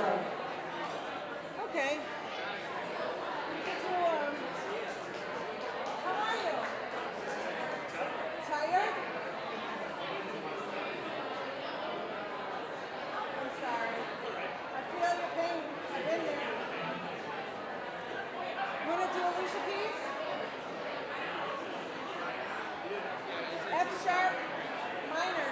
Okay. Get warm. How are you? Tired? I'm sorry. I feel your pain. I've been there. You want to do Alicia Keys? F sharp, minor.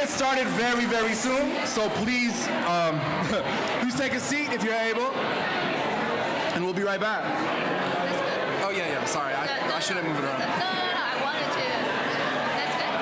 Started very, very soon, so please, please take a seat if you're able, and we'll be right back. Oh yeah, sorry, I shouldn't move it around. No, I wanted to. That's good.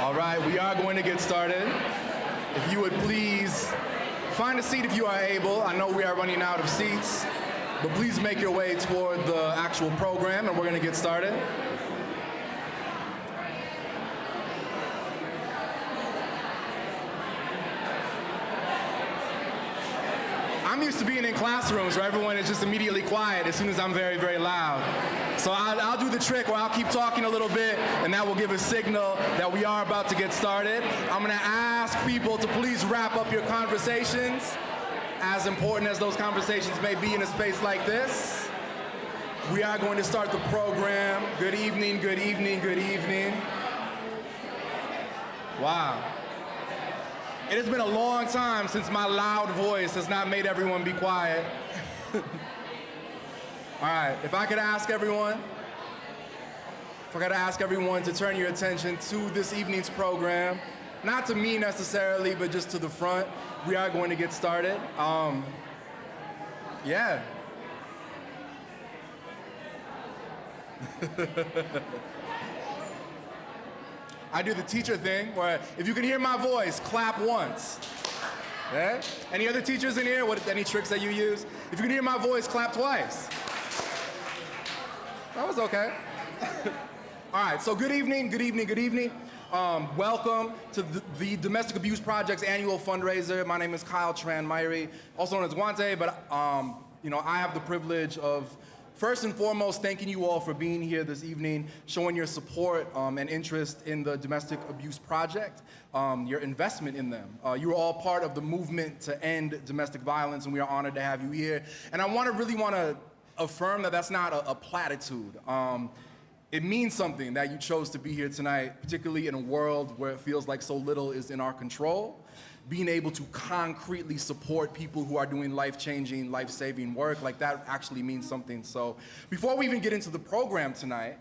All right, we are going to get started. If you would please find a seat if you are able. I know we are running out of seats, but please make your way toward the actual program, and we're going to get started. I'm used to being in classrooms where everyone is just immediately quiet as soon as I'm very, very loud. So I'll do the trick where I'll keep talking a little bit, and that will give a signal that we are about to get started. I'm going to ask people to please wrap up your conversations, as important as those conversations may be in a space like this. We are going to start the program. Good evening, good evening, good evening. Wow. It has been a long time since my loud voice has not made everyone be quiet. All right, if I could ask everyone to turn your attention to this evening's program, not to me necessarily, but just to the front, we are going to get started. Yeah. I do the teacher thing where if you can hear my voice, clap once. Yeah? Any other teachers in here? Any tricks that you use? If you can hear my voice, clap twice. That was okay. All right, so good evening, good evening, good evening. Welcome to the Domestic Abuse Project's annual fundraiser. My name is Myhre, also known as Guante, but I have the privilege of first and foremost, thanking you all for being here this evening, showing your support and interest in the Domestic Abuse Project, your investment in them. You are all part of the movement to end domestic violence, and we are honored to have you here. And I really want to affirm that that's not a platitude. It means something that you chose to be here tonight, particularly in a world where it feels like so little is in our control. Being able to concretely support people who are doing life-changing, life-saving work, like that actually means something. So before we even get into the program tonight,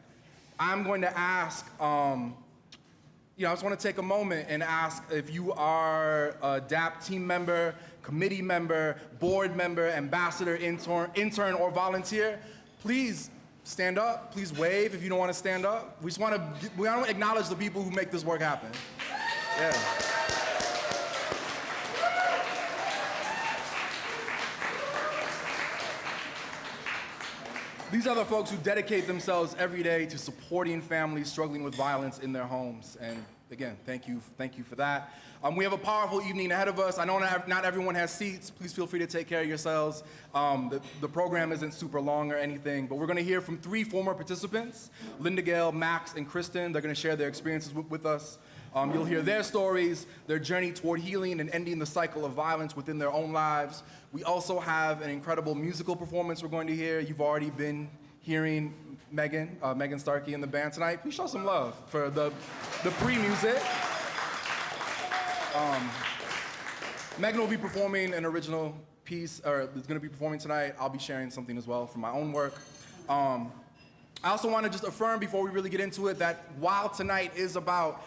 I'm going to ask, I just want to take a moment and ask if you are a DAP team member, committee member, board member, ambassador, intern, or volunteer, please stand up. Please wave if you don't want to stand up. We want to acknowledge the people who make this work happen. Yeah. These are the folks who dedicate themselves every day to supporting families struggling with violence in their homes. And again, thank you for that. We have a powerful evening ahead of us. I know not everyone has seats. Please feel free to take care of yourselves. The program isn't super long or anything, but we're going to hear from 3 former participants, Linda Gale, Max, and Kristen. They're going to share their experiences with us. You'll hear their stories, their journey toward healing and ending the cycle of violence within their own lives. We also have an incredible musical performance we're going to hear. You've already been hearing Megan Starkey and the band tonight. Please show some love for the pre-music. Megan will be performing an original piece, or is going to be performing tonight. I'll be sharing something as well from my own work. I also want to just affirm before we really get into it that while tonight is about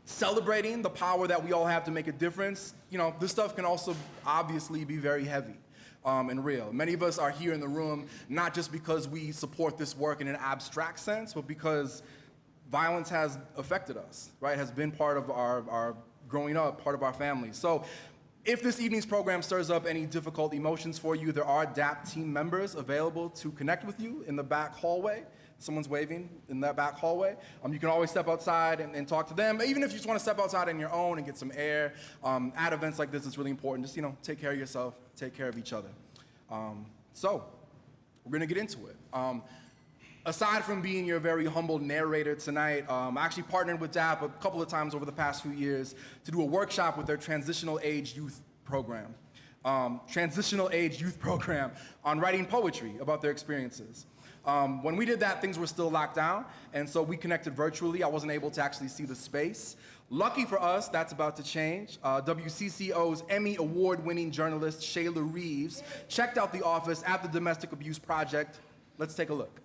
celebrating the power that we all have to make a difference, this stuff can also obviously be very heavy and real. Many of us are here in the room not just because we support this work in an abstract sense, but because violence has affected us, right? Has been part of our growing up, part of our families. So if this evening's program stirs up any difficult emotions for you, there are DAP team members available to connect with you in the back hallway. Someone's waving in that back hallway. You can always step outside and talk to them. Even if you just want to step outside on your own and get some air, at events like this, it's really important. Just, take care of yourself, take care of each other. So we're going to get into it. Aside from being your very humble narrator tonight, I actually partnered with DAP a couple of times over the past few years to do a workshop with their Transitional Age Youth Program. Transitional Age Youth Program on writing poetry about their experiences. When we did that, things were still locked down, and so we connected virtually. I wasn't able to actually see the space. Lucky for us, that's about to change. WCCO's Emmy award-winning journalist, Shayla Reaves, checked out the office at the Domestic Abuse Project. Let's take a look.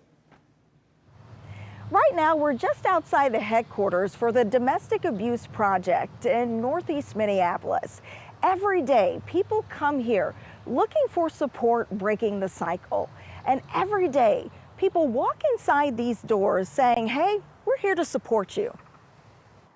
Right now, we're just outside the headquarters for the Domestic Abuse Project in Northeast Minneapolis. Every day, people come here looking for support breaking the cycle. And every day, people walk inside these doors saying, hey, we're here to support you.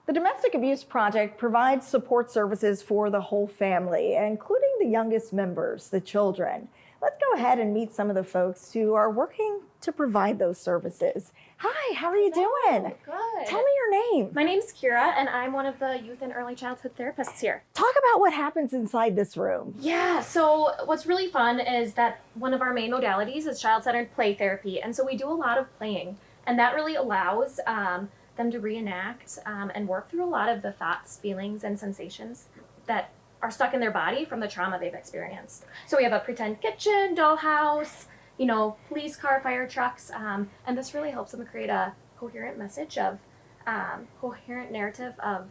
The Domestic Abuse Project provides support services for the whole family, including the youngest members, the children. Let's go ahead and meet some of the folks who are working to provide those services. Hi, how are you doing? Good. Tell me your name. My name's Kira, and I'm one of the youth and early childhood therapists here. Talk about what happens inside this room. Yeah, so what's really fun is that one of our main modalities is child-centered play therapy, and so we do a lot of playing, and that really allows them to reenact and work through a lot of the thoughts, feelings, and sensations that are stuck in their body from the trauma they've experienced. So we have a pretend kitchen, dollhouse, police car, fire trucks, and this really helps them create a coherent message of, coherent narrative of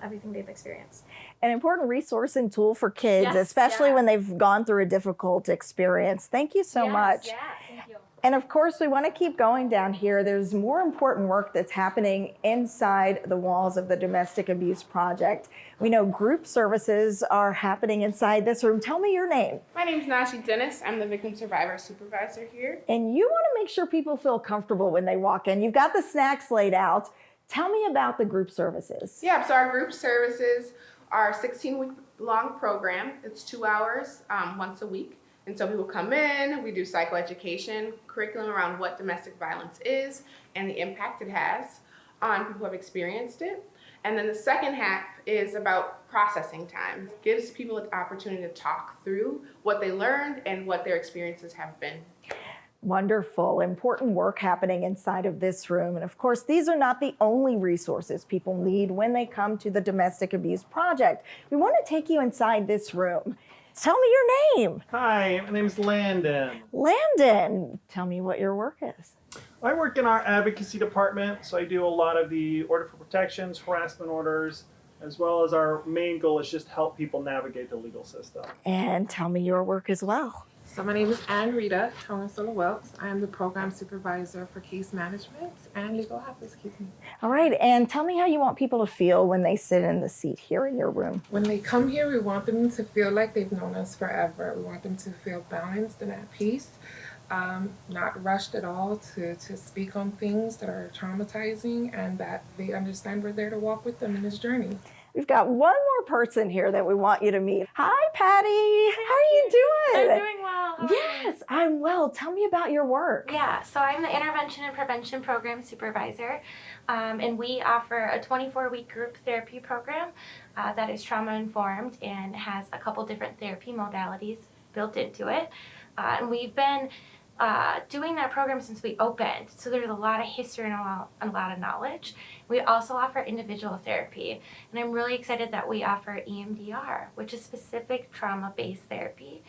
everything they've experienced. An important resource and tool for kids, Yes, especially yeah. when they've gone through a difficult experience. Thank you so much. Yeah, thank you. And of course, we want to keep going down here. There's more important work that's happening inside the walls of the Domestic Abuse Project. We know group services are happening inside this room. Tell me your name. My name's Nashi Dennis. I'm the victim survivor supervisor here. And you want to make sure people feel comfortable when they walk in. You've got the snacks laid out. Tell me about the group services. Yeah, so our group services are a 16-week long program. It's 2 hours once a week. And so people come in, we do psychoeducation, curriculum around what domestic violence is and the impact it has on people who have experienced it. And then the second half is about processing time. It gives people an opportunity to talk through what they learned and what their experiences have been. Wonderful, important work happening inside of this room. And of course, these are not the only resources people need when they come to the Domestic Abuse Project. We want to take you inside this room. Tell me your name. Hi, my name's Landon. Landon, tell me what your work is. I work in our advocacy department, so I do a lot of the order for protections, harassment orders, as well as our main goal is just help people navigate the legal system. And tell me your work as well. So my name is Ann Rita Tonasola-Welks. I am the program supervisor for case management and legal office. All right, and tell me how you want people to feel when they sit in the seat here in your room. When they come here, we want them to feel like they've known us forever. We want them to feel balanced and at peace, not rushed at all to speak on things that are traumatizing, and that they understand we're there to walk with them in this journey. We've got one more person here that we want you to meet. Hi, Patty. How are you doing? I'm doing well. How are you? Yes, I'm well. Tell me about your work. Yeah, so I'm the Intervention and Prevention Program Supervisor, and we offer a 24-week group therapy program that is trauma-informed and has a couple different therapy modalities built into it. And we've been doing that program since we opened, so there's a lot of history and a lot of knowledge. We also offer individual therapy, and I'm really excited that we offer EMDR, which is specific trauma-based therapy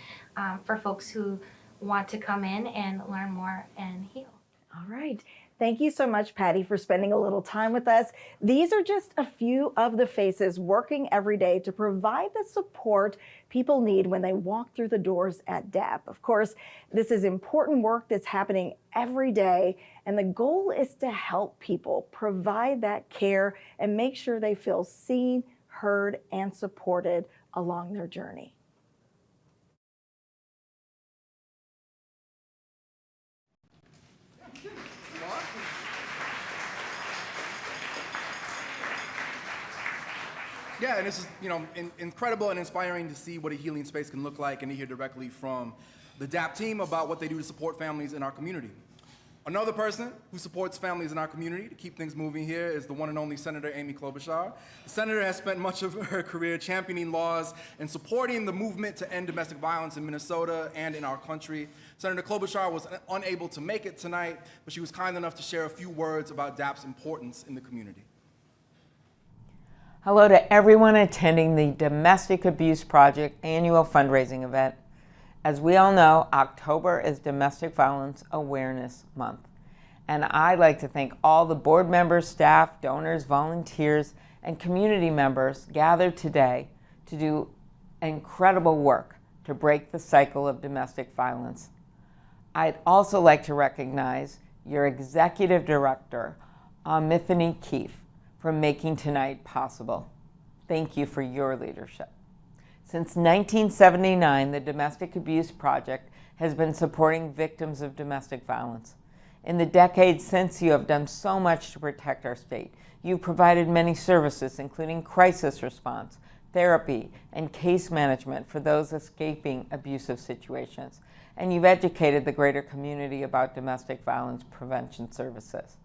for folks who want to come in and learn more and heal. All right. Thank you so much, Patty, for spending a little time with us. These are just a few of the faces working every day to provide the support people need when they walk through the doors at DAP. Of course, this is important work that's happening every day, and the goal is to help people provide that care and make sure they feel seen, heard, and supported along their journey. Yeah, and this is, incredible and inspiring to see what a healing space can look like and to hear directly from the DAP team about what they do to support families in our community. Another person who supports families in our community to keep things moving here is the one and only Senator Amy Klobuchar. The senator has spent much of her career championing laws and supporting the movement to end domestic violence in Minnesota and in our country. Senator Klobuchar was unable to make it tonight, but she was kind enough to share a few words about DAP's importance in the community. Hello to everyone attending the Domestic Abuse Project annual fundraising event. As we all know, October is Domestic Violence Awareness Month. And I'd like to thank all the board members, staff, donors, volunteers, and community members gathered today to do incredible work to break the cycle of domestic violence. I'd also like to recognize your Executive Director, Myhre Tran, for making tonight possible. Thank you for your leadership. Since 1979, the Domestic Abuse Project has been supporting victims of domestic violence. In the decades since, you have done so much to protect our state. You've provided many services, including crisis response, therapy, and case management for those escaping abusive situations. And you've educated the greater community about domestic violence prevention services.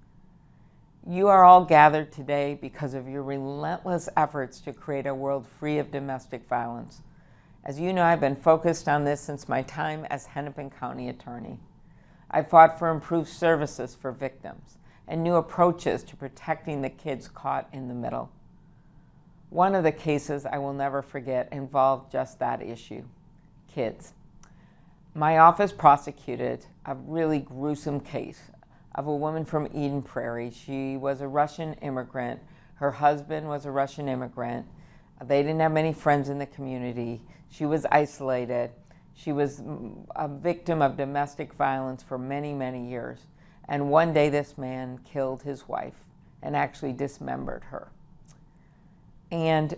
You are all gathered today because of your relentless efforts to create a world free of domestic violence. As you know, I've been focused on this since my time as Hennepin County Attorney. I've fought for improved services for victims and new approaches to protecting the kids caught in the middle. One of the cases I will never forget involved just that issue, kids. My office prosecuted a really gruesome case of a woman from Eden Prairie. She was a Russian immigrant. Her husband was a Russian immigrant. They didn't have many friends in the community. She was isolated. She was a victim of domestic violence for many, many years. And one day this man killed his wife and actually dismembered her. And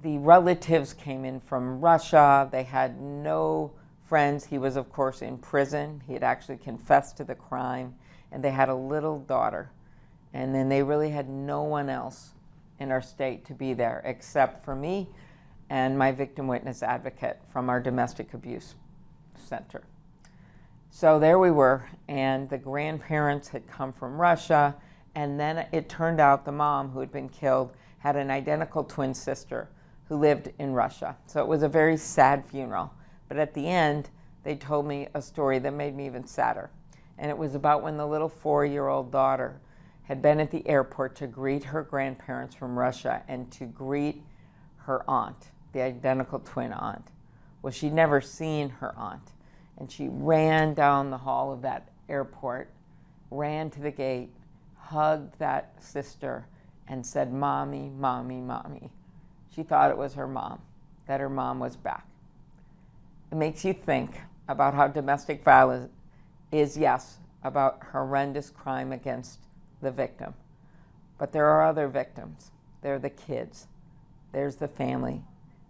the relatives came in from Russia. They had no friends. He was, of course, in prison. He had actually confessed to the crime. And they had a little daughter. And then they really had no one else in our state to be there except for me and my victim witness advocate from our domestic abuse center. So there we were, and the grandparents had come from Russia, and then it turned out the mom who had been killed had an identical twin sister who lived in Russia. So it was a very sad funeral. But at the end, they told me a story that made me even sadder. And it was about when the little 4-year-old daughter had been at the airport to greet her grandparents from Russia and to greet her aunt, the identical twin aunt. Well, she'd never seen her aunt. And she ran down the hall of that airport, ran to the gate, hugged that sister, and said, "Mommy, Mommy, Mommy." She thought it was her mom, that her mom was back. It makes you think about how domestic violence is, yes, about horrendous crime against the victim. But there are other victims. There are the kids. There's the family.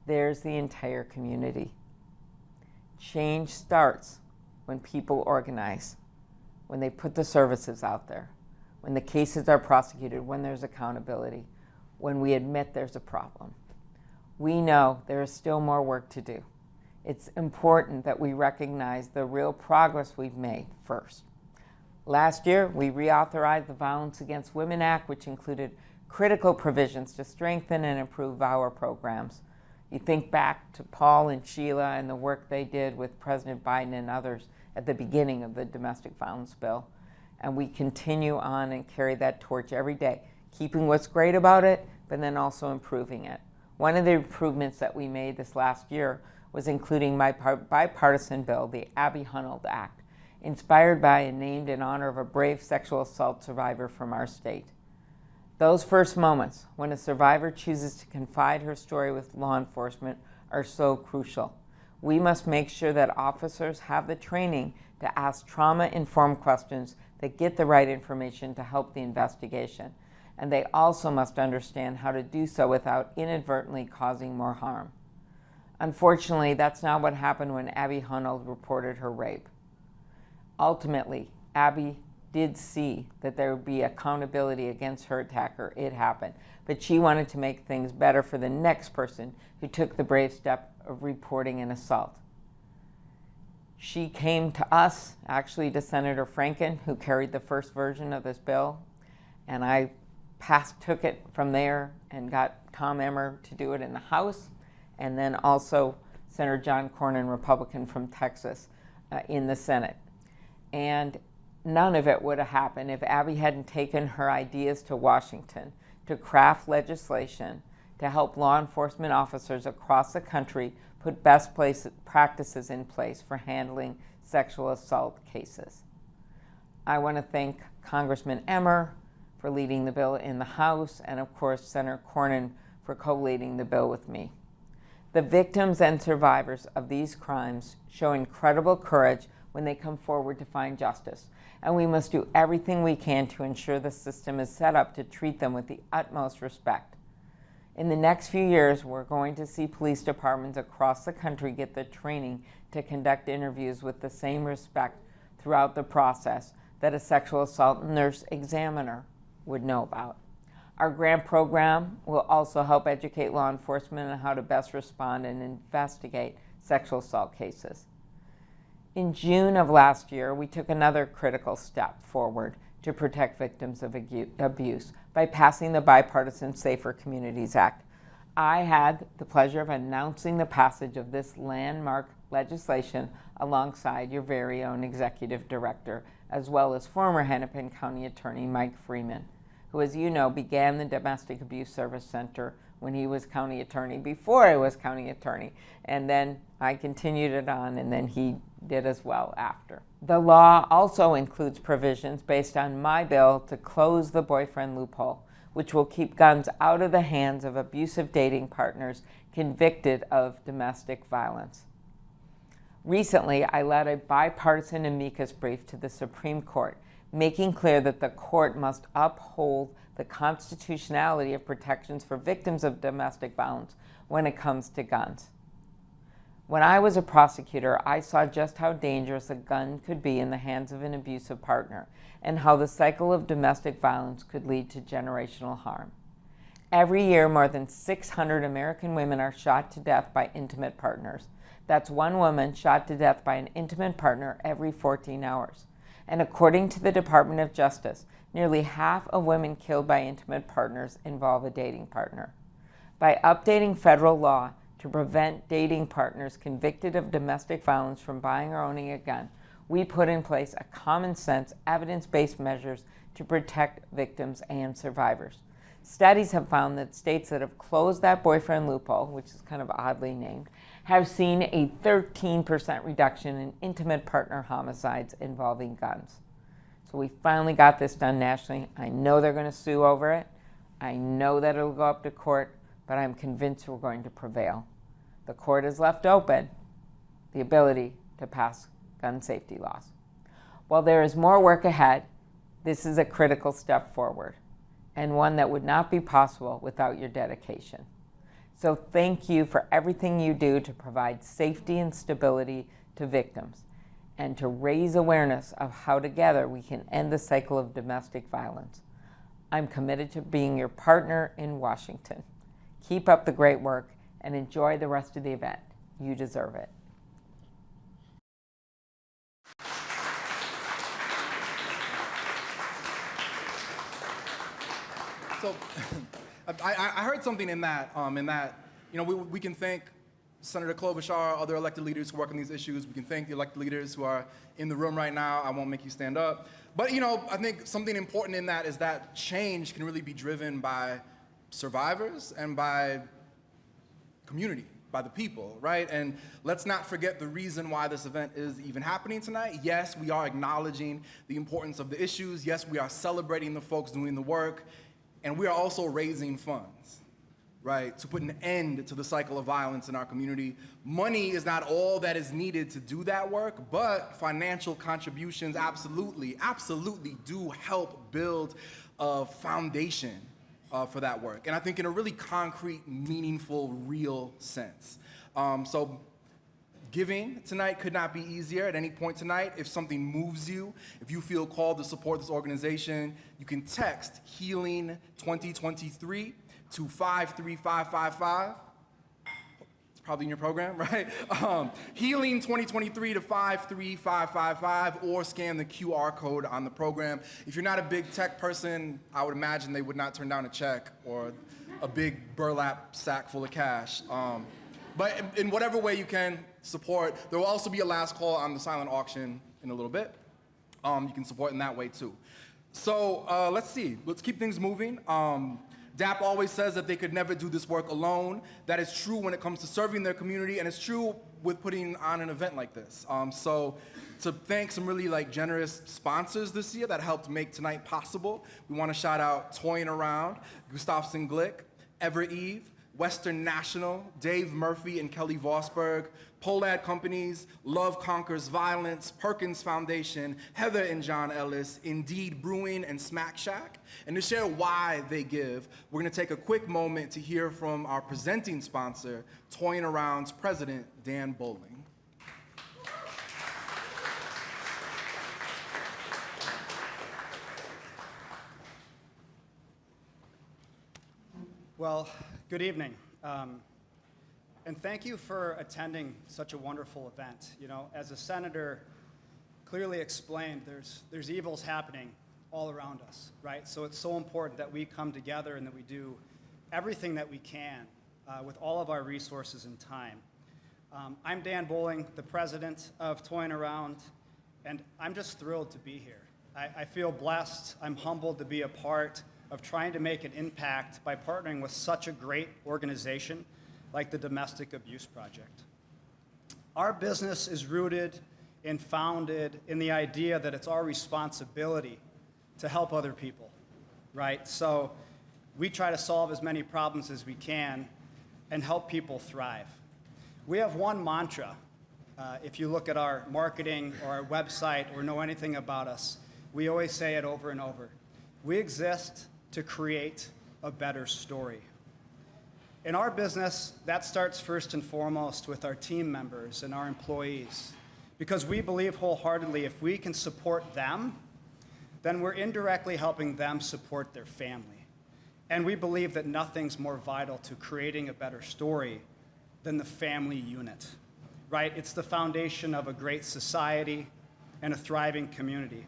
There's the entire community. Change starts when people organize, when they put the services out there, when the cases are prosecuted, when there's accountability, when we admit there's a problem. We know there is still more work to do. It's important that we recognize the real progress we've made first. Last year, we reauthorized the Violence Against Women Act, which included critical provisions to strengthen and improve VOWER programs. You think back to Paul and Shayla and the work they did with President Biden and others at the beginning of the domestic violence bill. And we continue on and carry that torch every day, keeping what's great about it, but then also improving it. One of the improvements that we made this last year was including my bipartisan bill, the Abby Hunold Act, inspired by and named in honor of a brave sexual assault survivor from our state. Those first moments when a survivor chooses to confide her story with law enforcement are so crucial. We must make sure that officers have the training to ask trauma-informed questions that get the right information to help the investigation. And they also must understand how to do so without inadvertently causing more harm. Unfortunately, that's not what happened when Abby Hunold reported her rape. Ultimately, Abby did see that there would be accountability against her attacker. It happened. But she wanted to make things better for the next person who took the brave step of reporting an assault. She came to us, actually to Senator Franken, who carried the first version of this bill, and I took it from there and got Tom Emmer to do it in the House, and then also Senator John Cornyn, Republican from Texas, in the Senate. And none of it would have happened if Abby hadn't taken her ideas to Washington to craft legislation to help law enforcement officers across the country put best practices in place for handling sexual assault cases. I want to thank Congressman Emmer for leading the bill in the House, and of course Senator Cornyn for co-leading the bill with me. The victims and survivors of these crimes show incredible courage when they come forward to find justice, and we must do everything we can to ensure the system is set up to treat them with the utmost respect. In the next few years, we're going to see police departments across the country get the training to conduct interviews with the same respect throughout the process, that a sexual assault nurse examiner would know about. Our grant program will also help educate law enforcement on how to best respond and investigate sexual assault cases. In June of last year, we took another critical step forward to protect victims of abuse by passing the bipartisan Safer Communities Act. I had the pleasure of announcing the passage of this landmark legislation alongside your very own executive director, as well as former Hennepin County Attorney Mike Freeman, who, as you know, began the Domestic Abuse Service Center when he was county attorney, before I was county attorney, and then I continued it on, and then he did as well after. The law also includes provisions based on my bill to close the boyfriend loophole, which will keep guns out of the hands of abusive dating partners convicted of domestic violence. Recently, I led a bipartisan amicus brief to the Supreme Court, making clear that the court must uphold the constitutionality of protections for victims of domestic violence when it comes to guns. When I was a prosecutor, I saw just how dangerous a gun could be in the hands of an abusive partner, and how the cycle of domestic violence could lead to generational harm. Every year, more than 600 American women are shot to death by intimate partners. That's one woman shot to death by an intimate partner every 14 hours. And according to the Department of Justice, nearly half of women killed by intimate partners involve a dating partner. By updating federal law to prevent dating partners convicted of domestic violence from buying or owning a gun, we put in place a common sense, evidence-based measures to protect victims and survivors. Studies have found that states that have closed that boyfriend loophole, which is kind of oddly named, have seen a 13% reduction in intimate partner homicides involving guns. So we finally got this done nationally. I know they're going to sue over it. I know that it'll go up to court, but I'm convinced we're going to prevail. The court has left open the ability to pass gun safety laws. While there is more work ahead, this is a critical step forward, and one that would not be possible without your dedication. So thank you for everything you do to provide safety and stability to victims, and to raise awareness of how together we can end the cycle of domestic violence. I'm committed to being your partner in Washington. Keep up the great work and enjoy the rest of the event. You deserve it. So I heard something in that, you know, we can thank Senator Klobuchar, other elected leaders who work on these issues. We can thank the elected leaders who are in the room right now. I won't make you stand up. But, you know, I think something important in that is that change can really be driven by survivors and by community, by the people, right? And let's not forget the reason why this event is even happening tonight. Yes, we are acknowledging the importance of the issues. Yes, we are celebrating the folks doing the work. And we are also raising funds, right, to put an end to the cycle of violence in our community. Money is not all that is needed to do that work, but financial contributions absolutely do help build a foundation for that work. And I think in a really concrete, meaningful, real sense. So giving tonight could not be easier at any point tonight. If something moves you, if you feel called to support this organization, you can text HEALING 2023 to 53555. It's probably in your program, right? HEALING 2023 to 53555, or scan the QR code on the program. If you're not a big tech person, I would imagine they would not turn down a check or a big burlap sack full of cash. But in whatever way you can support, there will also be a last call on the silent auction in a little bit. You can support in that way too. So let's see, let's keep things moving. DAP always says that they could never do this work alone. That is true when it comes to serving their community, and it's true with putting on an event like this. So to thank some really generous sponsors this year that helped make tonight possible, we want to shout out Toyin' Around, Gustafson Glick, Ever Eve, Western National, Dave Murphy and Kelly Vosberg, Polad Companies, Love Conquers Violence, Perkins Foundation, Heather and John Ellis, Indeed Brewing, and Smack Shack. And to share why they give, we're going to take a quick moment to hear from our presenting sponsor, Toyin' Around's president, Dan Bowling. Well, good evening. And thank you for attending such a wonderful event. You know, as the senator clearly explained, there's evils happening all around us, right? So it's so important that we come together and that we do everything that we can with all of our resources and time. I'm Dan Bowling, the president of Toying Around, and I'm just thrilled to be here. I feel blessed. I'm humbled to be a part of trying to make an impact by partnering with such a great organization like the Domestic Abuse Project. Our business is rooted and founded in the idea that it's our responsibility to help other people, right? So we try to solve as many problems as we can and help people thrive. We have one mantra. If you look at our marketing or our website or know anything about us, we always say it over and over. We exist to create a better story. In our business, that starts first and foremost with our team members and our employees, because we believe wholeheartedly if we can support them, then we're indirectly helping them support their family. And we believe that nothing's more vital to creating a better story than the family unit, right? It's the foundation of a great society and a thriving community.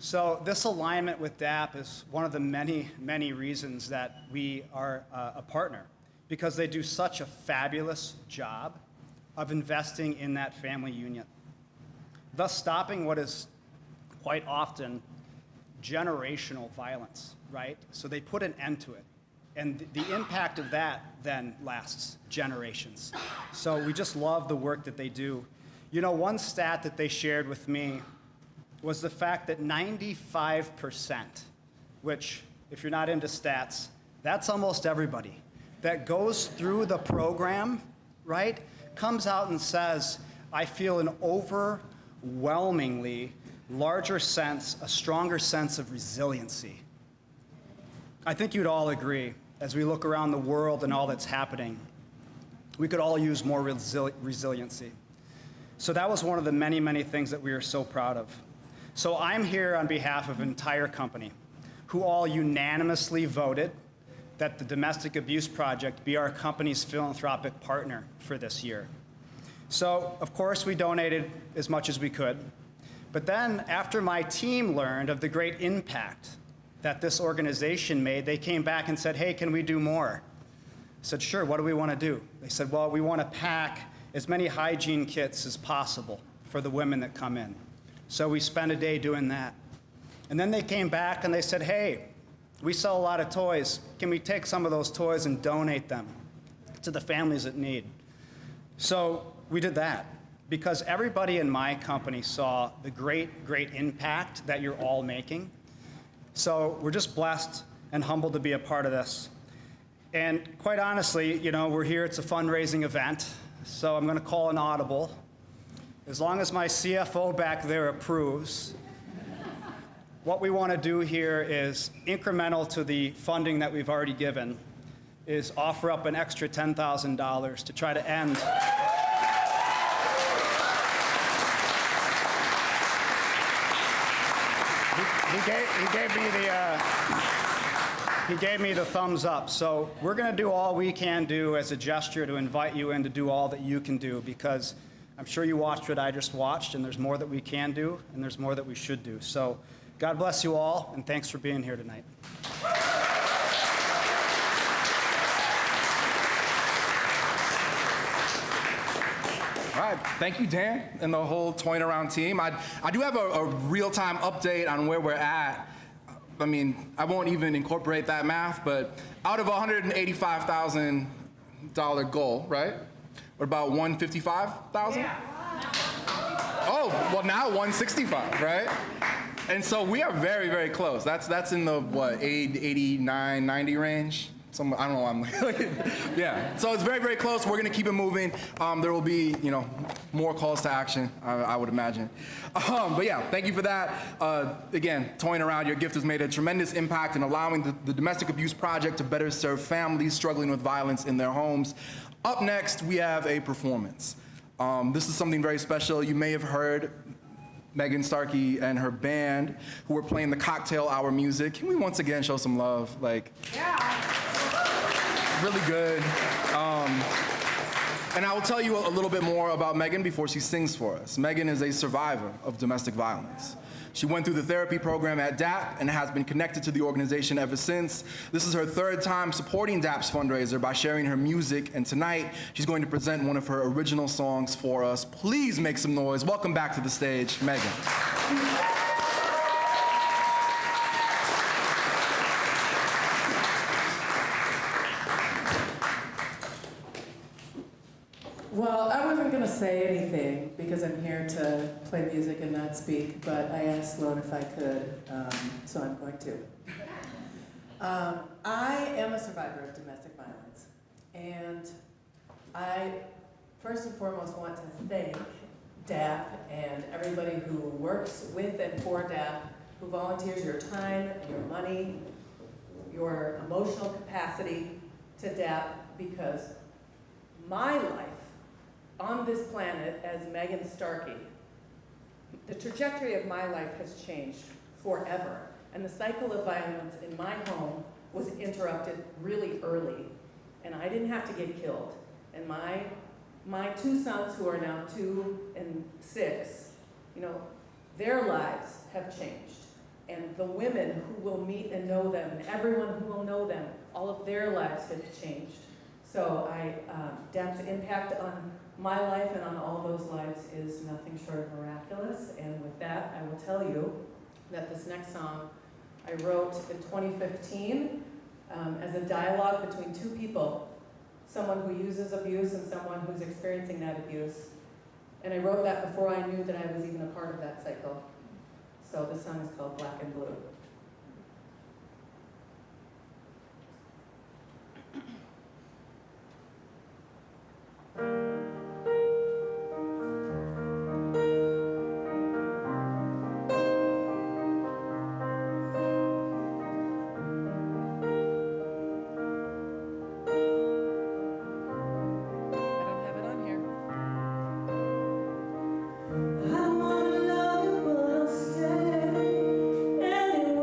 So this alignment with DAP is one of the many, many reasons that we are a partner, because they do such a fabulous job of investing in that family unit, thus stopping what is quite often generational violence, right? So they put an end to it. And the impact of that then lasts generations. So we just love the work that they do. You know, one stat that they shared with me was the fact that 95%, which, if you're not into stats, that's almost everybody, that goes through the program, right, comes out and says, I feel an overwhelmingly larger sense, a stronger sense of resiliency. I think you'd all agree, as we look around the world and all that's happening, we could all use more resiliency. So that was one of the many, many things that we are so proud of. So I'm here on behalf of an entire company who all unanimously voted that the Domestic Abuse Project be our company's philanthropic partner for this year. So, of course, we donated as much as we could. But then, after my team learned of the great impact that this organization made, they came back and said, hey, can we do more? I said, sure, what do we want to do? They said, well, we want to pack as many hygiene kits as possible for the women that come in. So we spent a day doing that. And then they came back and they said, hey, we sell a lot of toys. Can we take some of those toys and donate them to the families that need? So we did that because everybody in my company saw the great, great impact that you're all making. So we're just blessed and humbled to be a part of this. And quite honestly, you know, we're here, it's a fundraising event, so I'm going to call an audible. As long as my CFO back there approves, what we want to do here is incremental to the funding that we've already given, is offer up an extra $10,000 to try to end. He gave me the thumbs up. So we're going to do all we can do as a gesture to invite you in to do all that you can do, because I'm sure you watched what I just watched, and there's more that we can do, and there's more that we should do. So God bless you all, and thanks for being here tonight. All right, thank you, Dan, and the whole Toying Around team. I do have a real-time update on where we're at. I mean, I won't even incorporate that math, but out of a $185,000 goal, right? What about 155,000? Yeah. Oh, well now 165, right? And so we are very, very close. That's in the, what, 89, 90 range? I don't know why I'm like, yeah. So it's very, very close. We're gonna keep it moving. There will be, you know, more calls to action, I would imagine. But yeah, thank you for that. Again, Toying Around, your gift has made a tremendous impact in allowing the Domestic Abuse Project to better serve families struggling with violence in their homes. Up next, we have a performance. This is something very special. You may have heard Megan Starkey and her band, who were playing the cocktail hour music. Can we once again show some love? Like, yeah. really good. And I will tell you a little bit more about Megan before she sings for us. Megan is a survivor of domestic violence. She went through the therapy program at DAP and has been connected to the organization ever since. This is her third time supporting DAP's fundraiser by sharing her music, and tonight she's going to present one of her original songs for us. Please make some noise. Welcome back to the stage, Megan. Well, I wasn't going to say anything because I'm here to play music and not speak, but I asked Sloan if I could, so I'm going to. I am a survivor of domestic violence, and I first and foremost want to thank DAP and everybody who works with and for DAP, who volunteers your time, your money, your emotional capacity to DAP, because my life on this planet as Megan Starkey, the trajectory of my life has changed forever. And the cycle of violence in my home was interrupted really early. And I didn't have to get killed. And my two sons, who are now 2 and 6, you know, their lives have changed. And the women who will meet and know them, and everyone who will know them, all of their lives have changed. So DAP's impact on my life and on all those lives is nothing short of miraculous. And with that, I will tell you that this next song I wrote in 2015 as a dialogue between 2 people, someone who uses abuse and someone who's experiencing that abuse. And I wrote that before I knew that I was even a part of that cycle. So this song is called Black and Blue. I don't wanna love you, but I'll stay anyway.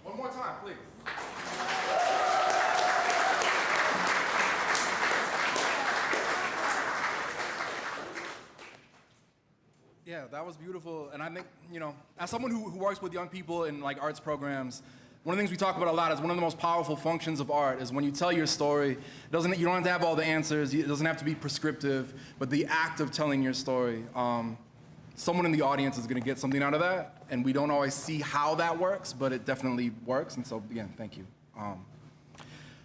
One more time, please. Yeah, that was beautiful. And I think, you know, as someone who works with young people in like arts programs, one of the things we talk about a lot is one of the most powerful functions of art is when you tell your story, you don't have to have all the answers, it doesn't have to be prescriptive, but the act of telling your story, someone in the audience is gonna get something out of that, and we don't always see how that works, but it definitely works, and so again, thank you.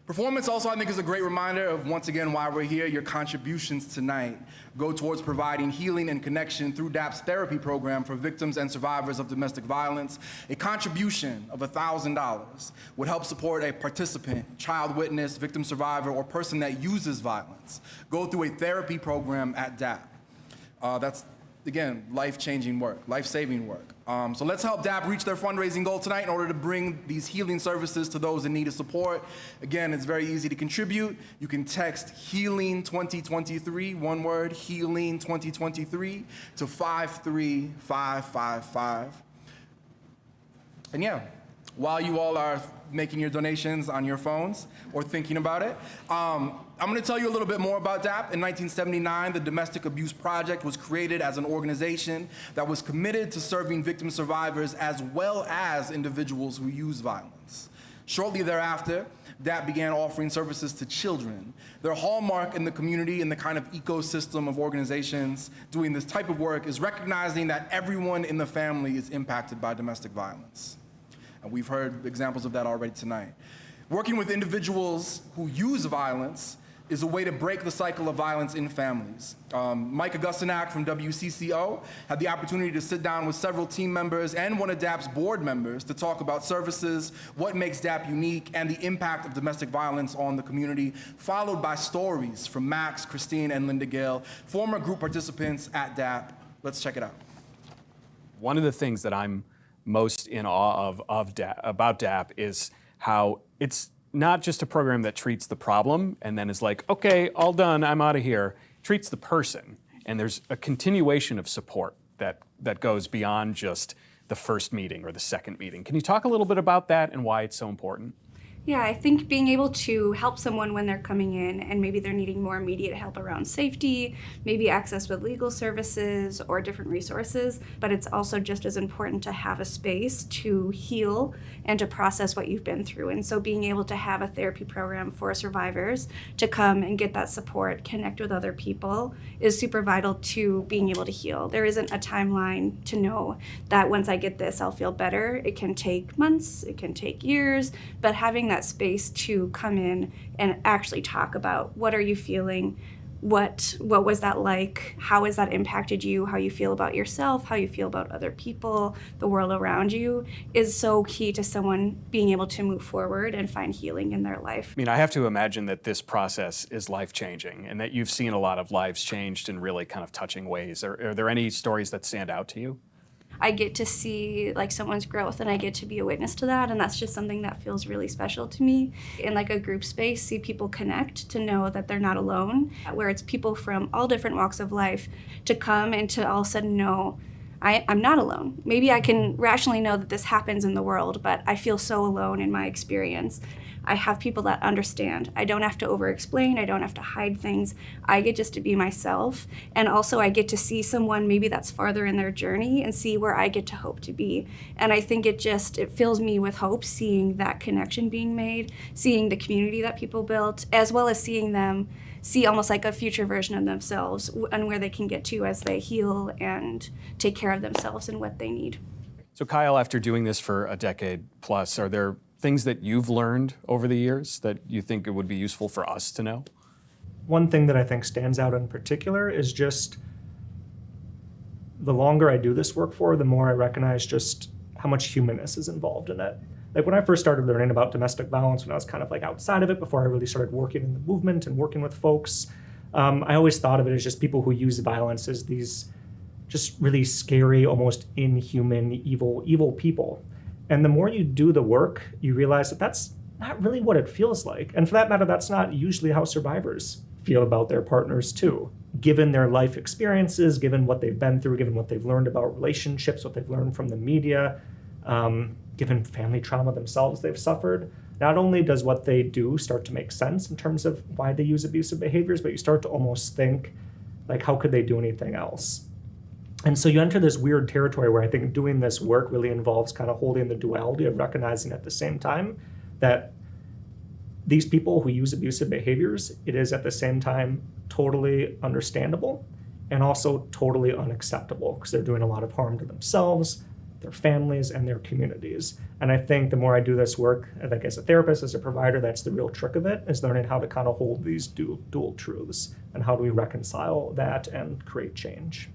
Performance also, I think, is a great reminder of, once again, why we're here. Your contributions tonight go towards providing healing and connection through DAP's therapy program for victims and survivors of domestic violence. A contribution of $1,000 would help support a participant, child witness, victim survivor, or person that uses violence go through a therapy program at DAP. That's, again, life-changing work, life-saving work. So let's help DAP reach their fundraising goal tonight in order to bring these healing services to those in need of support. Again, it's very easy to contribute. You can text HEALING 2023, one word, HEALING 2023, to 53555. And yeah, while you all are making your donations on your phones or thinking about it, I'm going to tell you a little bit more about DAP. In 1979, the Domestic Abuse Project was created as an organization that was committed to serving victim survivors as well as individuals who use violence. Shortly thereafter, DAP began offering services to children. Their hallmark in the community and the kind of ecosystem of organizations doing this type of work is recognizing that everyone in the family is impacted by domestic violence. And we've heard examples of that already tonight. Working with individuals who use violence is a way to break the cycle of violence in families. Mike Augustyniak from WCCO had the opportunity to sit down with several team members and one of DAP's board members to talk about services, what makes DAP unique, and the impact of domestic violence on the community, followed by stories from Max, Christine, and Linda Gale, former group participants at DAP. Let's check it out. One of the things that I'm most in awe of about DAP is how it's not just a program that treats the problem and then is like, okay, all done, I'm out of here. It treats the person, and there's a continuation of support that goes beyond just the first meeting or the second meeting. Can you talk a little bit about that and why it's so important? Yeah, I think being able to help someone when they're coming in and maybe they're needing more immediate help around safety, maybe access with legal services or different resources, but it's also just as important to have a space to heal and to process what you've been through. And so being able to have a therapy program for survivors to come and get that support, connect with other people, is super vital to being able to heal. There isn't a timeline to know that once I get this, I'll feel better. It can take months, it can take years, but having that space to come in and actually talk about what are you feeling, what was that like? How has that impacted you? How you feel about yourself, how you feel about other people, the world around you is so key to someone being able to move forward and find healing in their life. I mean, I have to imagine that this process is life-changing and that you've seen a lot of lives changed in really kind of touching ways. Are there any stories that stand out to you? I get to see like someone's growth and I get to be a witness to that, and that's just something that feels really special to me. In like a group space, see people connect, to know that they're not alone, where it's people from all different walks of life to come and to all of a sudden know I'm not alone. Maybe I can rationally know that this happens in the world, but I feel so alone in my experience. I have people that understand. I don't have to over-explain. I don't have to hide things. I get just to be myself. And also I get to see someone maybe that's farther in their journey and see where I get to hope to be. And I think it fills me with hope, seeing that connection being made, seeing the community that people built, as well as seeing them see almost like a future version of themselves and where they can get to as they heal and take care of themselves and what they need. So Kyle, after doing this for a decade plus, are there things that you've learned over the years that you think it would be useful for us to know? One thing that I think stands out in particular is just the longer I do this work for, the more I recognize just how much humanness is involved in it. Like when I first started learning about domestic violence, when I was kind of like outside of it before I really started working in the movement and working with folks, I always thought of it as just people who use violence as these just really scary, almost inhuman, evil people. And the more you do the work, you realize that that's not really what it feels like. And for that matter, that's not usually how survivors feel about their partners too. Given their life experiences, given what they've been through, given what they've learned about relationships, what they've learned from the media, given family trauma themselves they've suffered, not only does what they do start to make sense in terms of why they use abusive behaviors, but you start to almost think, like, how could they do anything else? And so you enter this weird territory where I think doing this work really involves kind of holding the duality of recognizing at the same time that these people who use abusive behaviors, it is at the same time totally understandable and also totally unacceptable because they're doing a lot of harm to themselves, their families, and their communities. And I think the more I do this work, I think as a therapist, as a provider, that's the real trick of it, is learning how to kind of hold these dual truths and how do we reconcile that and create change.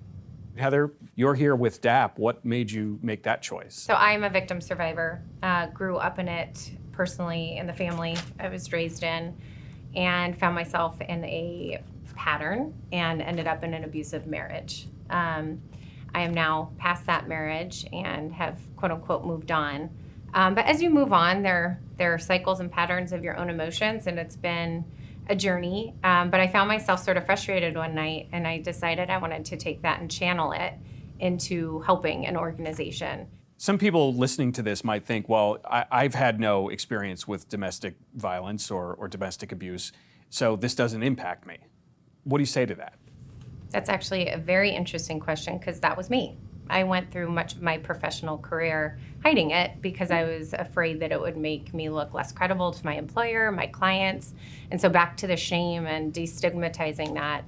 Heather, you're here with DAP. What made you make that choice? So I'm a victim survivor, grew up in it personally in the family I was raised in, and found myself in a pattern and ended up in an abusive marriage. I am now past that marriage and have quote unquote moved on. But as you move on, there are cycles and patterns of your own emotions, and it's been a journey, but I found myself sort of frustrated one night, and I decided I wanted to take that and channel it into helping an organization. Some people listening to this might think, well, I've had no experience with domestic violence or domestic abuse, so this doesn't impact me. What do you say to that? That's actually a very interesting question, because that was me. I went through much of my professional career hiding it because I was afraid that it would make me look less credible to my employer, my clients. And so back to the shame and destigmatizing that,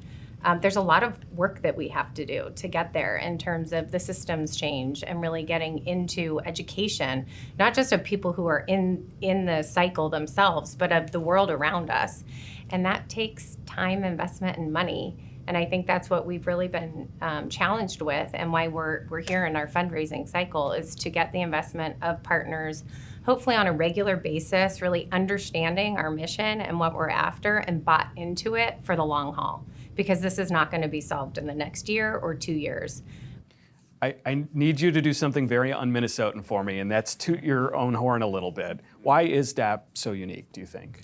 there's a lot of work that we have to do to get there in terms of the systems change and really getting into education, not just of people who are in the cycle themselves, but of the world around us. And that takes time, investment, and money. And I think that's what we've really been challenged with, and why we're here in our fundraising cycle, is to get the investment of partners, hopefully on a regular basis, really understanding our mission and what we're after and bought into it for the long haul, because this is not going to be solved in the next year or 2 years. I need you to do something very un-Minnesotan for me, and that's toot your own horn a little bit. Why is DAP so unique, do you think?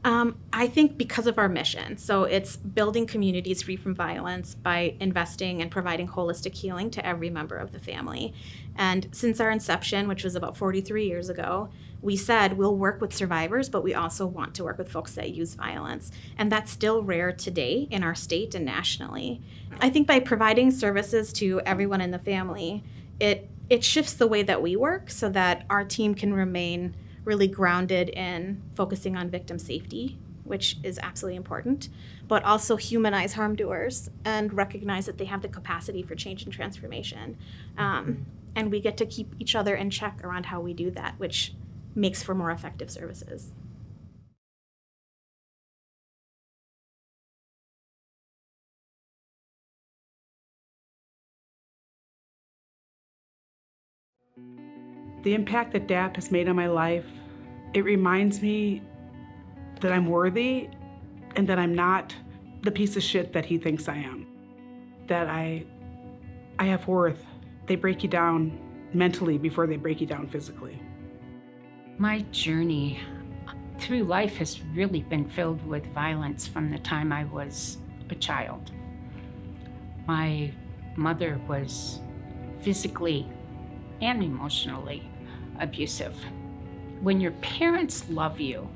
I think because of our mission. So it's building communities free from violence by investing and providing holistic healing to every member of the family. And since our inception, which was about 43 years ago, we said we'll work with survivors, but we also want to work with folks that use violence. And that's still rare today in our state and nationally. I think by providing services to everyone in the family, it shifts the way that we work so that our team can remain really grounded in focusing on victim safety, which is absolutely important, but also humanize harm doers and recognize that they have the capacity for change and transformation. And we get to keep each other in check around how we do that, which makes for more effective services. The impact that DAP has made on my life, it reminds me that I'm worthy and that I'm not the piece of shit that he thinks I am. That I have worth. They break you down mentally before they break you down physically. My journey through life has really been filled with violence from the time I was a child. My mother was physically and emotionally abusive. When your parents love you,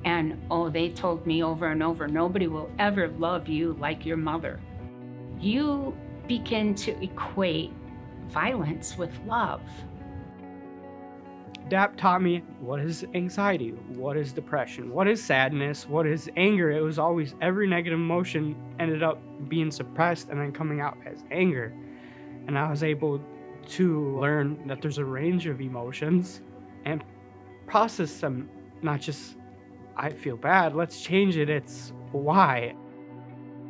and they told me over and over, nobody will ever love you like your mother, you begin to equate violence with love. DAP taught me what is anxiety, what is depression, what is sadness, what is anger. It was always every negative emotion ended up being suppressed and then coming out as anger. And I was able to learn that there's a range of emotions and process them, not just, I feel bad, let's change it, it's why.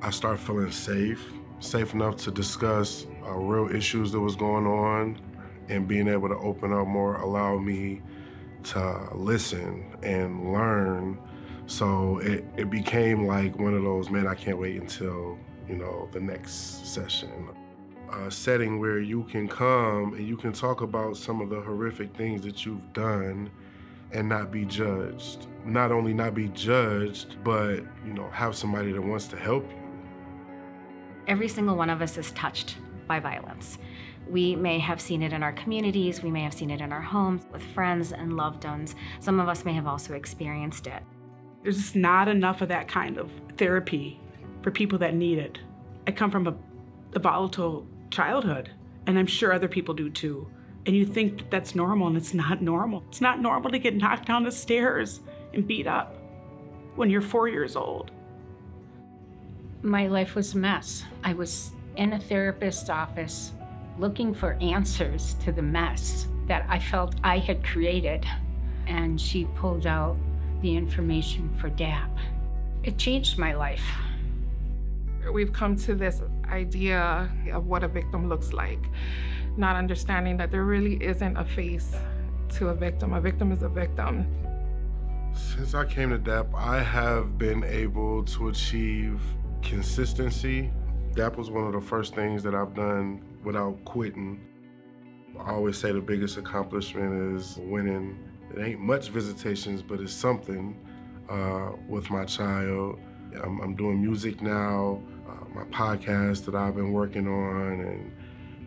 I started feeling safe enough to discuss real issues that was going on, and being able to open up more allowed me to listen and learn. So it became like one of those, man, I can't wait until, the next session. A setting where you can come and you can talk about some of the horrific things that you've done and not be judged. Not only not be judged, but, have somebody that wants to help you. Every single one of us is touched by violence. We may have seen it in our communities, we may have seen it in our homes, with friends and loved ones. Some of us may have also experienced it. There's just not enough of that kind of therapy for people that need it. I come from a volatile childhood, and I'm sure other people do too. And you think that that's normal, and it's not normal. It's not normal to get knocked down the stairs and beat up when you're 4 years old. My life was a mess. I was in a therapist's office looking for answers to the mess that I felt I had created. And she pulled out the information for DAP. It changed my life. We've come to this idea of what a victim looks like, not understanding that there really isn't a face to a victim. A victim is a victim. Since I came to DAP, I have been able to achieve consistency. DAP was one of the first things that I've done without quitting. I always say the biggest accomplishment is winning. It ain't much visitations, but it's something with my child. I'm doing music now, my podcast that I've been working on, and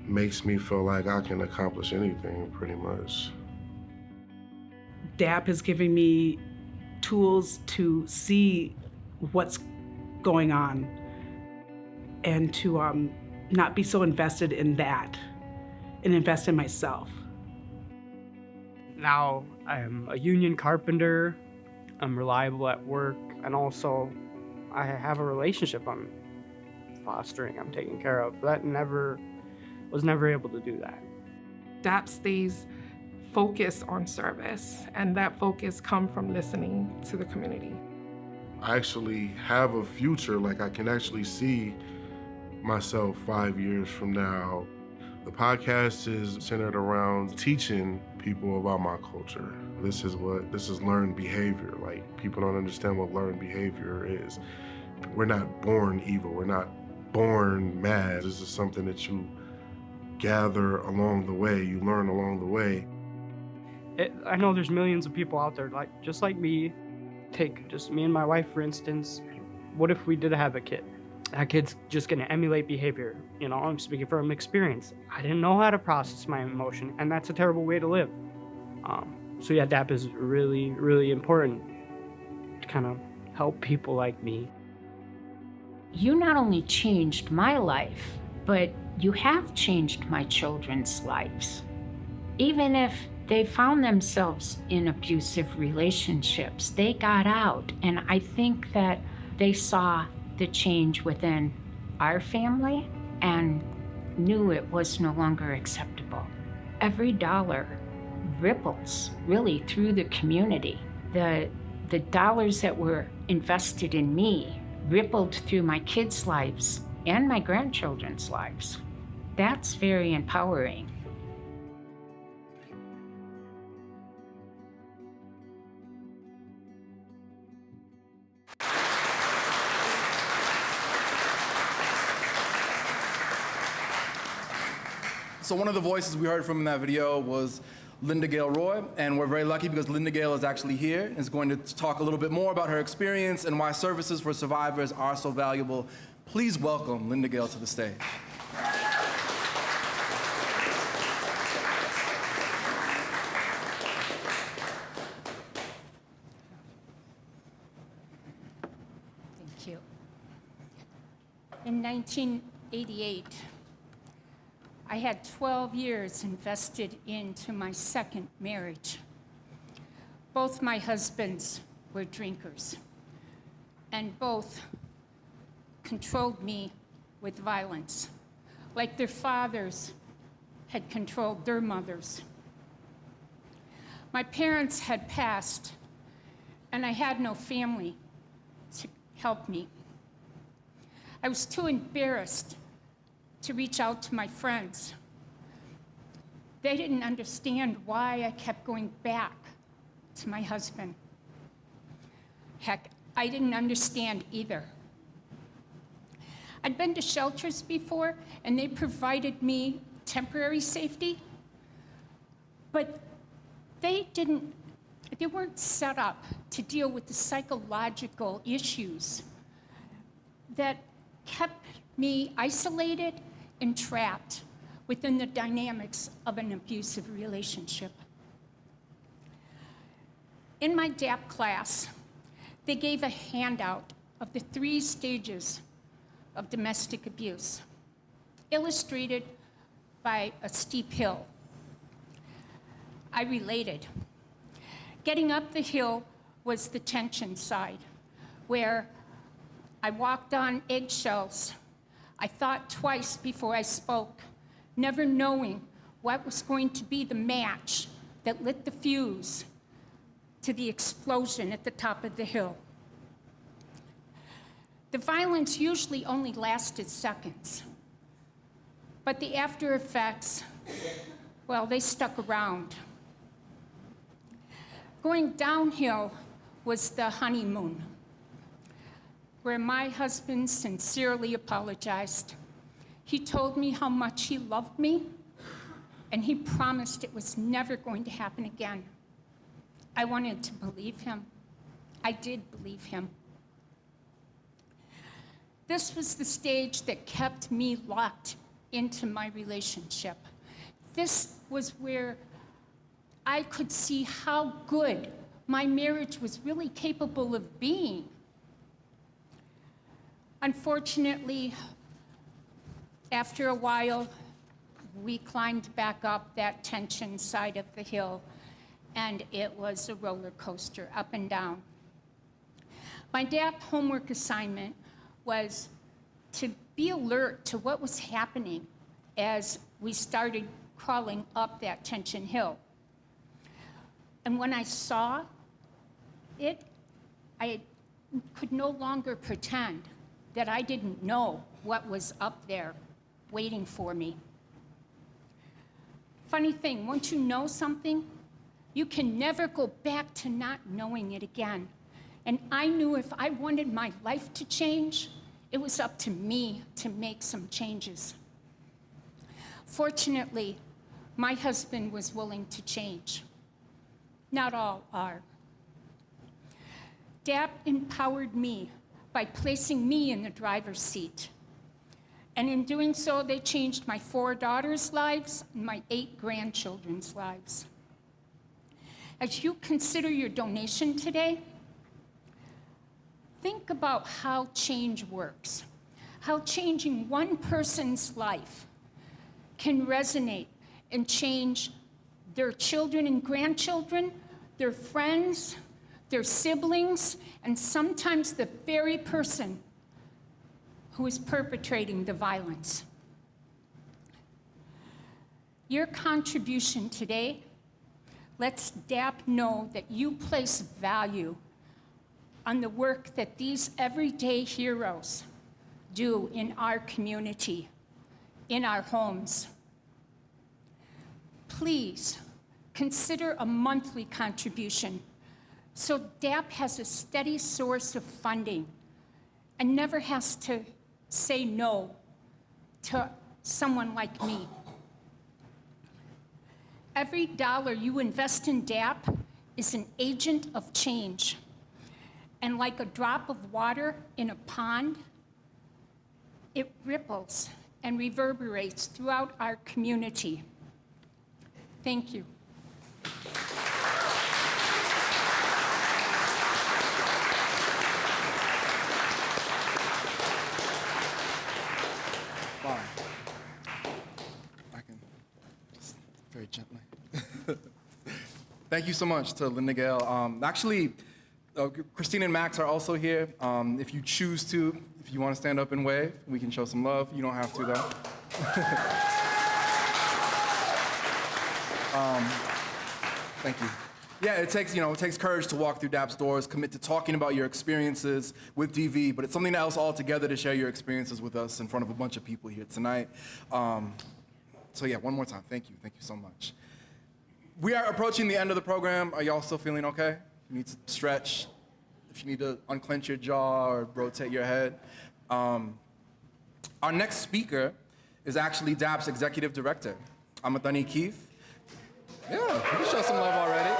makes me feel like I can accomplish anything pretty much. DAP is giving me tools to see what's going on and to not be so invested in that and invest in myself. Now I'm a union carpenter, I'm reliable at work, and also I have a relationship I'm fostering, I'm taking care of. That was never able to do that. DAP stays focused on service, and that focus comes from listening to the community. I actually have a future, like I can actually see myself 5 years from now. The podcast is centered around teaching people about my culture. This is learned behavior. Like, people don't understand what learned behavior is. We're not born evil, we're not born mad. This is something that you gather along the way, you learn along the way. I know there's millions of people out there just like me. Take just me and my wife, for instance. What if we did have a kid? That kid's just gonna emulate behavior. I'm speaking from experience. I didn't know how to process my emotion, and that's a terrible way to live. So yeah, DAP is really, really important to kind of help people like me. You not only changed my life, but you have changed my children's lives. Even if they found themselves in abusive relationships, they got out, and I think that they saw the change within our family and knew it was no longer acceptable. Every dollar ripples really through the community. The dollars that were invested in me rippled through my kids' lives and my grandchildren's lives. That's very empowering. So one of the voices we heard from in that video was Linda Gale Roy, and we're very lucky because Linda Gale is actually here and is going to talk a little bit more about her experience and why services for survivors are so valuable. Please welcome Linda Gale to the stage. Thank you. In 1988, I had 12 years invested into my second marriage. Both my husbands were drinkers, and both controlled me with violence, like their fathers had controlled their mothers. My parents had passed, and I had no family to help me. I was too embarrassed to reach out to my friends. They didn't understand why I kept going back to my husband. Heck, I didn't understand either. I'd been to shelters before, and they provided me temporary safety, but they weren't set up to deal with the psychological issues that kept me isolated and trapped within the dynamics of an abusive relationship. In my DAP class, they gave a handout of the 3 stages of domestic abuse, illustrated by a steep hill. I related. Getting up the hill was the tension side, where I walked on eggshells. I thought twice before I spoke, never knowing what was going to be the match that lit the fuse to the explosion at the top of the hill. The violence usually only lasted seconds, but the after effects, well, they stuck around. Going downhill was the honeymoon, where my husband sincerely apologized. He told me how much he loved me, and he promised it was never going to happen again. I wanted to believe him. I did believe him. This was the stage that kept me locked into my relationship. This was where I could see how good my marriage was really capable of being. Unfortunately, after a while, we climbed back up that tension side of the hill, and it was a roller coaster, up and down. My DAP homework assignment was to be alert to what was happening as we started crawling up that tension hill. And when I saw it, I could no longer pretend that I didn't know what was up there waiting for me. Funny thing, once you know something, you can never go back to not knowing it again. And I knew if I wanted my life to change, it was up to me to make some changes. Fortunately, my husband was willing to change. Not all are. DAP empowered me by placing me in the driver's seat. And in doing so, they changed my 4 daughters' lives and my 8 grandchildren's lives. As you consider your donation today, think about how change works, how changing one person's life can resonate and change their children and grandchildren, their friends, their siblings, and sometimes the very person who is perpetrating the violence. Your contribution today lets DAP know that you place value on the work that these everyday heroes do in our community, in our homes. Please consider a monthly contribution so DAP has a steady source of funding and never has to say no to someone like me. Every dollar you invest in DAP is an agent of change. And like a drop of water in a pond, it ripples and reverberates throughout our community. Thank you. Fine. I can just very gently. Thank you so much to Linda Gale. Actually, Christine and Max are also here. If you choose to, if you want to stand up and wave, we can show some love. You don't have to, though. Thank you. Yeah, it takes courage to walk through DAP's doors, commit to talking about your experiences with DV, but it's something else altogether to share your experiences with us in front of a bunch of people here tonight. So yeah, one more time, thank you so much. We are approaching the end of the program. Are y'all still feeling okay? You need to stretch, if you need to unclench your jaw or rotate your head. Our next speaker is actually DAP's executive director, Augustyniak. Yeah, you can show some love already.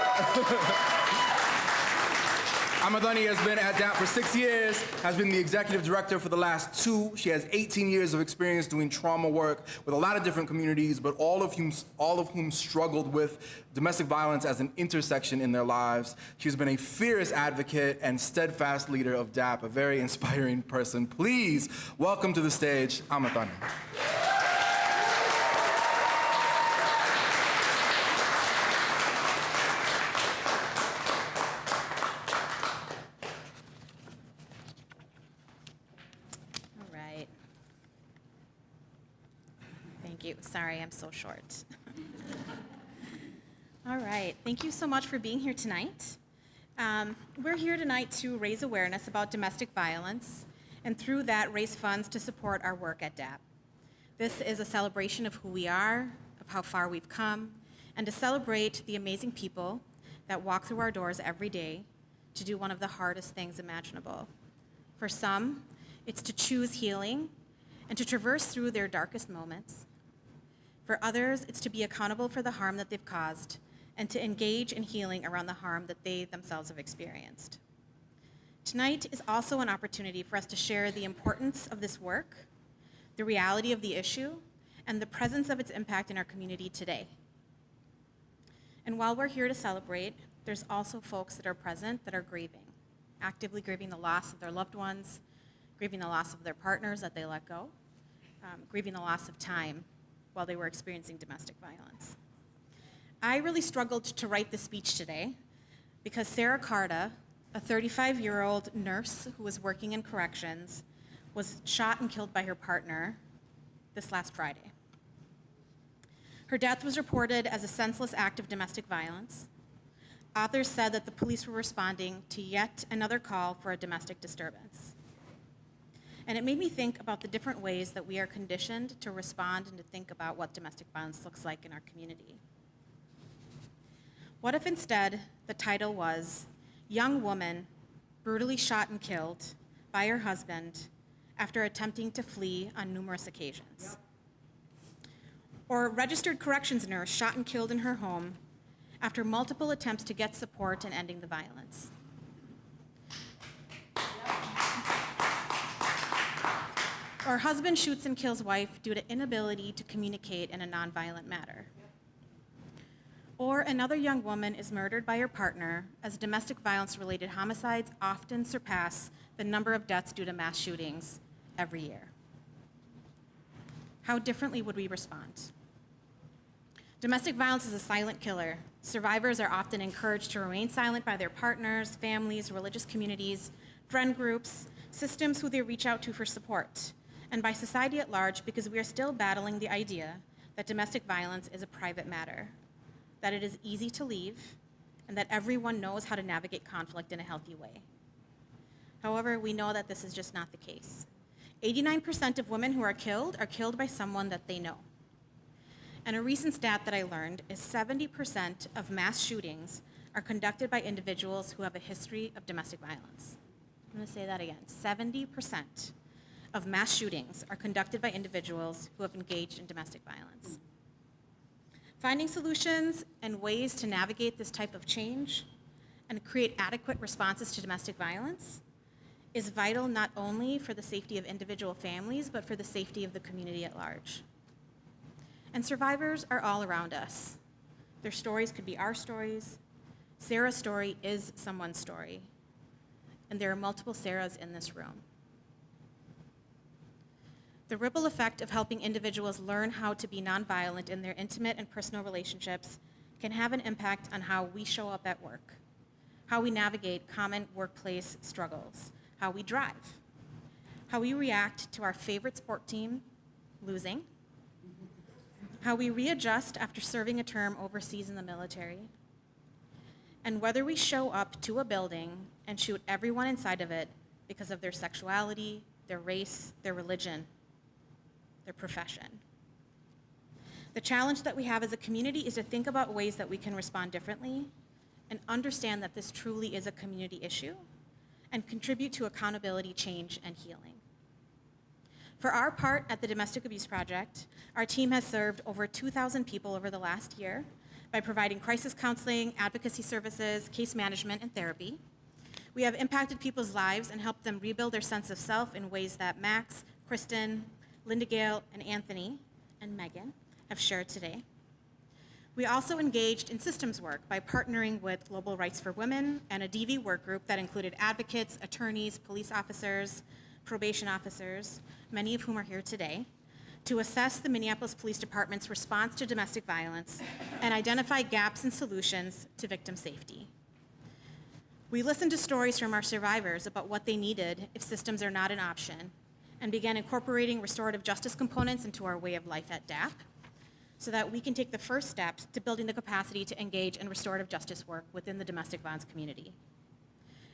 Augustyniak has been at DAP for 6 years, has been the executive director for the last 2. She has 18 years of experience doing trauma work with a lot of different communities, but all of whom struggled with domestic violence as an intersection in their lives. She's been a fierce advocate and steadfast leader of DAP, a very inspiring person. Please welcome to the stage, Augustyniak. Sorry, I'm so short. All right, thank you so much for being here tonight. We're here tonight to raise awareness about domestic violence, and through that, raise funds to support our work at DAP. This is a celebration of who we are, of how far we've come, and to celebrate the amazing people that walk through our doors every day to do one of the hardest things imaginable. For some, it's to choose healing and to traverse through their darkest moments. For others, it's to be accountable for the harm that they've caused and to engage in healing around the harm that they themselves have experienced. Tonight is also an opportunity for us to share the importance of this work, the reality of the issue, and the presence of its impact in our community today. And while we're here to celebrate, there's also folks that are present that are grieving, actively grieving the loss of their loved ones, grieving the loss of their partners that they let go, grieving the loss of time while they were experiencing domestic violence. I really struggled to write this speech today because Sarah Carta, a 35-year-old nurse who was working in corrections, was shot and killed by her partner this last Friday. Her death was reported as a senseless act of domestic violence. Authors said that the police were responding to yet another call for a domestic disturbance. And it made me think about the different ways that we are conditioned to respond and to think about what domestic violence looks like in our community. What if instead the title was Young Woman Brutally Shot and Killed by Her Husband After Attempting to Flee on Numerous Occasions? Or Registered Corrections Nurse Shot and Killed in her home after multiple attempts to get support in ending the violence? Or husband shoots and kills wife due to inability to communicate in a nonviolent manner. Or another young woman is murdered by her partner, as domestic violence-related homicides often surpass the number of deaths due to mass shootings every year. How differently would we respond? Domestic violence is a silent killer. Survivors are often encouraged to remain silent by their partners, families, religious communities, friend groups, systems who they reach out to for support, and by society at large because we are still battling the idea that domestic violence is a private matter, that it is easy to leave, and that everyone knows how to navigate conflict in a healthy way. However, we know that this is just not the case. 89% of women who are killed by someone that they know. And a recent stat that I learned is 70% of mass shootings are conducted by individuals who have a history of domestic violence. I'm going to say that again. 70% of mass shootings are conducted by individuals who have engaged in domestic violence. Finding solutions and ways to navigate this type of change and create adequate responses to domestic violence is vital not only for the safety of individual families, but for the safety of the community at large. And survivors are all around us. Their stories could be our stories. Sarah's story is someone's story. And there are multiple Sarahs in this room. The ripple effect of helping individuals learn how to be nonviolent in their intimate and personal relationships can have an impact on how we show up at work, how we navigate common workplace struggles, how we drive, how we react to our favorite sport team losing, how we readjust after serving a term overseas in the military, and whether we show up to a building and shoot everyone inside of it because of their sexuality, their race, their religion, their profession. The challenge that we have as a community is to think about ways that we can respond differently and understand that this truly is a community issue and contribute to accountability, change, and healing. For our part at the Domestic Abuse Project, our team has served over 2,000 people over the last year by providing crisis counseling, advocacy services, case management, and therapy. We have impacted people's lives and helped them rebuild their sense of self in ways that Max, Kristen, Linda Gale, and Anthony, and Megan have shared today. We also engaged in systems work by partnering with Global Rights for Women and a DV work group that included advocates, attorneys, police officers, probation officers, many of whom are here today, to assess the Minneapolis Police Department's response to domestic violence and identify gaps in solutions to victim safety. We listened to stories from our survivors about what they needed if systems are not an option, and began incorporating restorative justice components into our way of life at DAP, so that we can take the first steps to building the capacity to engage in restorative justice work within the domestic violence community.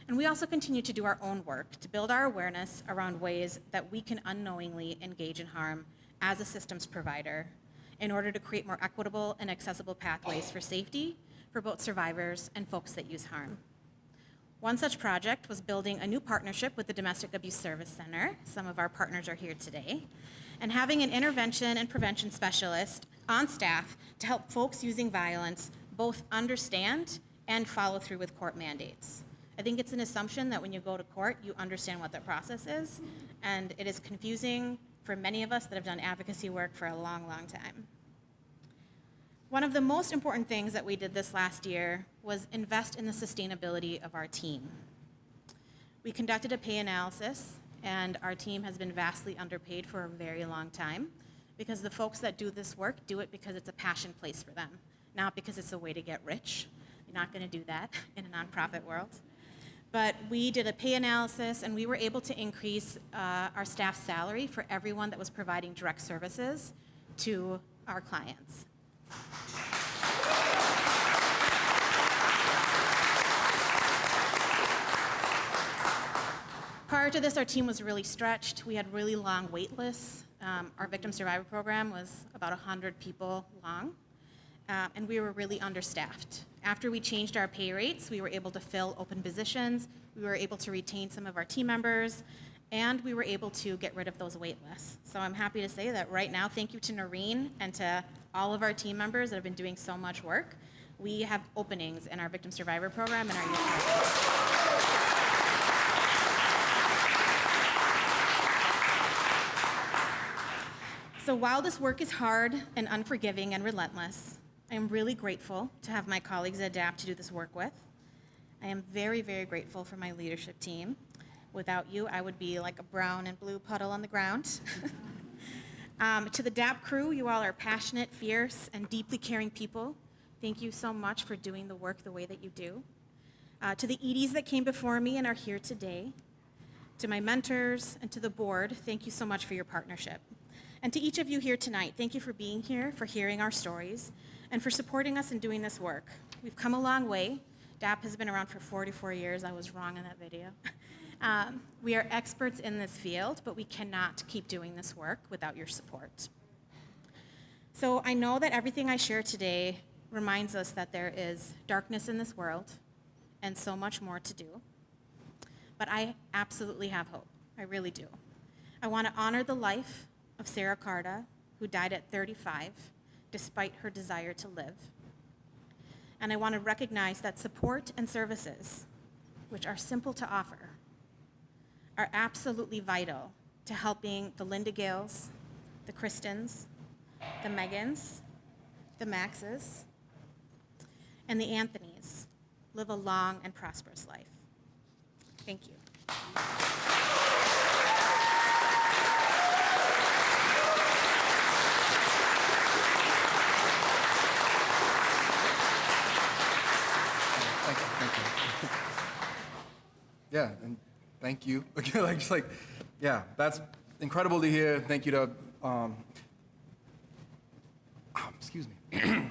And we also continue to do our own work to build our awareness around ways that we can unknowingly engage in harm as a systems provider in order to create more equitable and accessible pathways for safety for both survivors and folks that use harm. One such project was building a new partnership with the Domestic Abuse Service Center. Some of our partners are here today. And having an intervention and prevention specialist on staff to help folks using violence both understand and follow through with court mandates. I think it's an assumption that when you go to court, you understand what the process is, and it is confusing for many of us that have done advocacy work for a long, long time. One of the most important things that we did this last year was invest in the sustainability of our team. We conducted a pay analysis, and our team has been vastly underpaid for a very long time because the folks that do this work do it because it's a passion place for them, not because it's a way to get rich. You're not going to do that in a nonprofit world. But we did a pay analysis, and we were able to increase our staff's salary for everyone that was providing direct services to our clients. Prior to this, our team was really stretched. We had really long wait lists. Our victim survivor program was about 100 people long, and we were really understaffed. After we changed our pay rates, we were able to fill open positions, we were able to retain some of our team members, and we were able to get rid of those wait lists. So I'm happy to say that right now, thank you to Noreen and to all of our team members that have been doing so much work. We have openings in our victim survivor program and our youth program. So while this work is hard and unforgiving and relentless, I am really grateful to have my colleagues at DAP to do this work with. I am very, very grateful for my leadership team. Without you, I would be like a brown and blue puddle on the ground. To the DAP crew, you all are passionate, fierce, and deeply caring people. Thank you so much for doing the work the way that you do. To the EDs that came before me and are here today, to my mentors, and to the board, thank you so much for your partnership. And to each of you here tonight, thank you for being here, for hearing our stories, and for supporting us in doing this work. We've come a long way. DAP has been around for 44 years. I was wrong in that video. We are experts in this field, but we cannot keep doing this work without your support. So I know that everything I share today reminds us that there is darkness in this world and so much more to do. But I absolutely have hope. I really do. I want to honor the life of Sarah Carta, who died at 35, despite her desire to live. And I want to recognize that support and services, which are simple to offer, are absolutely vital to helping the Linda Gales, the Kristens, the Megans, the Maxes, and the Anthonys live a long and prosperous life. Thank you. Yeah, and thank you. Yeah, that's incredible to hear. Thank you to, excuse me.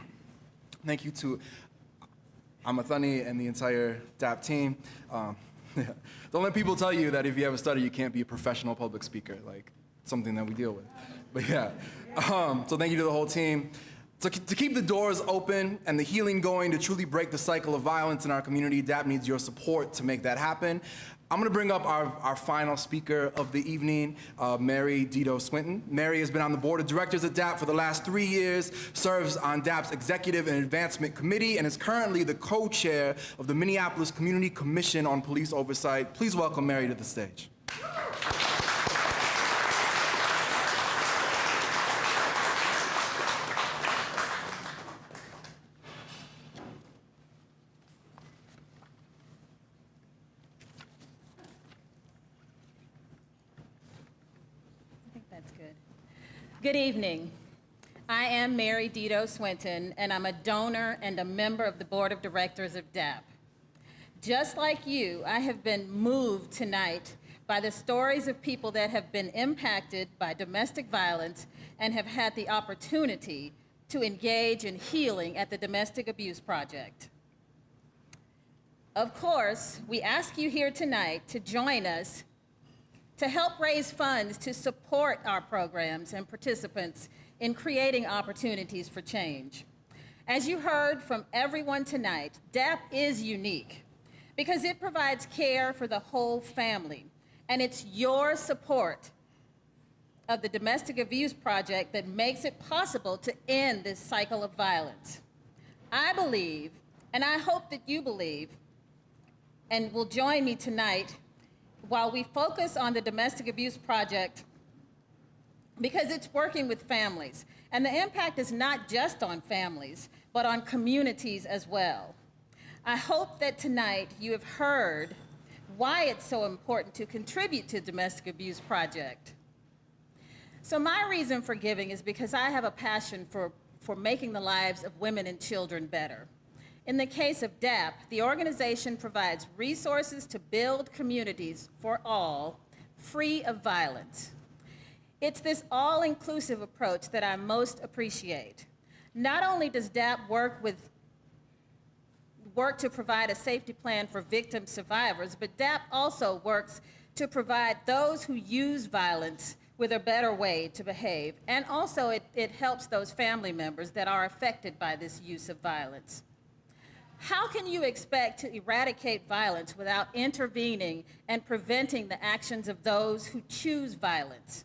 Thank you to Augustyniak and the entire DAP team. Don't let people tell you that if you have a stutter, you can't be a professional public speaker, like something that we deal with. But yeah, so thank you to the whole team. So to keep the doors open and the healing going, to truly break the cycle of violence in our community, DAP needs your support to make that happen. I'm gonna bring up our final speaker of the evening, Myhre Tran. Myhre has been on the board of directors at DAP for the last 3 years, serves on DAP's Executive and Advancement Committee, and is currently the co-chair of the Minneapolis Community Commission on Police Oversight. Please welcome Myhre to the stage. Good evening. I am Myhre Tran, and I'm a donor and a member of the board of directors of DAP. Just like you, I have been moved tonight by the stories of people that have been impacted by domestic violence and have had the opportunity to engage in healing at the Domestic Abuse Project. Of course, we ask you here tonight to join us to help raise funds to support our programs and participants in creating opportunities for change. As you heard from everyone tonight, DAP is unique because it provides care for the whole family, and it's your support of the Domestic Abuse Project that makes it possible to end this cycle of violence. I believe, and I hope that you believe, and will join me tonight while we focus on the Domestic Abuse Project, because it's working with families. And the impact is not just on families, but on communities as well. I hope that tonight you have heard why it's so important to contribute to the Domestic Abuse Project. So my reason for giving is because I have a passion for making the lives of women and children better. In the case of DAP, the organization provides resources to build communities for all, free of violence. It's this all-inclusive approach that I most appreciate. Not only does DAP work to provide a safety plan for victim survivors, but DAP also works to provide those who use violence with a better way to behave. And also it helps those family members that are affected by this use of violence. How can you expect to eradicate violence without intervening and preventing the actions of those who choose violence?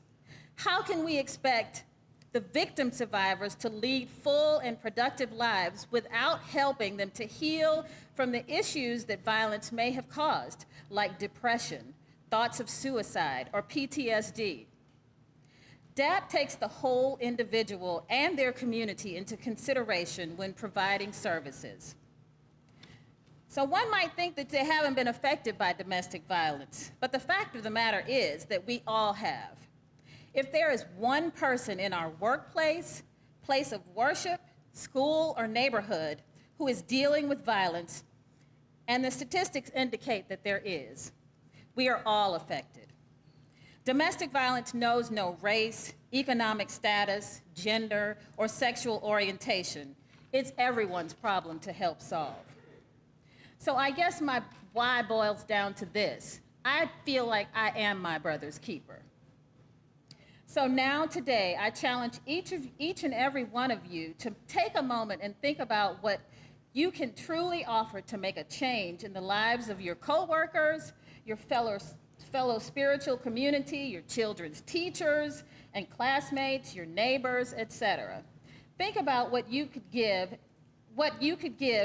How can we expect the victim survivors to lead full and productive lives without helping them to heal from the issues that violence may have caused, like depression, thoughts of suicide, or PTSD? DAP takes the whole individual and their community into consideration when providing services. So one might think that they haven't been affected by domestic violence, but the fact of the matter is that we all have. If there is one person in our workplace, place of worship, school, or neighborhood who is dealing with violence, and the statistics indicate that there is, we are all affected. Domestic violence knows no race, economic status, gender, or sexual orientation. It's everyone's problem to help solve. So I guess my why boils down to this. I feel like I am my brother's keeper. So now today, I challenge each and every one of you to take a moment and think about what you can truly offer to make a change in the lives of your coworkers, your fellow spiritual community, your children's teachers and classmates, your neighbors, etc. Think about what you could give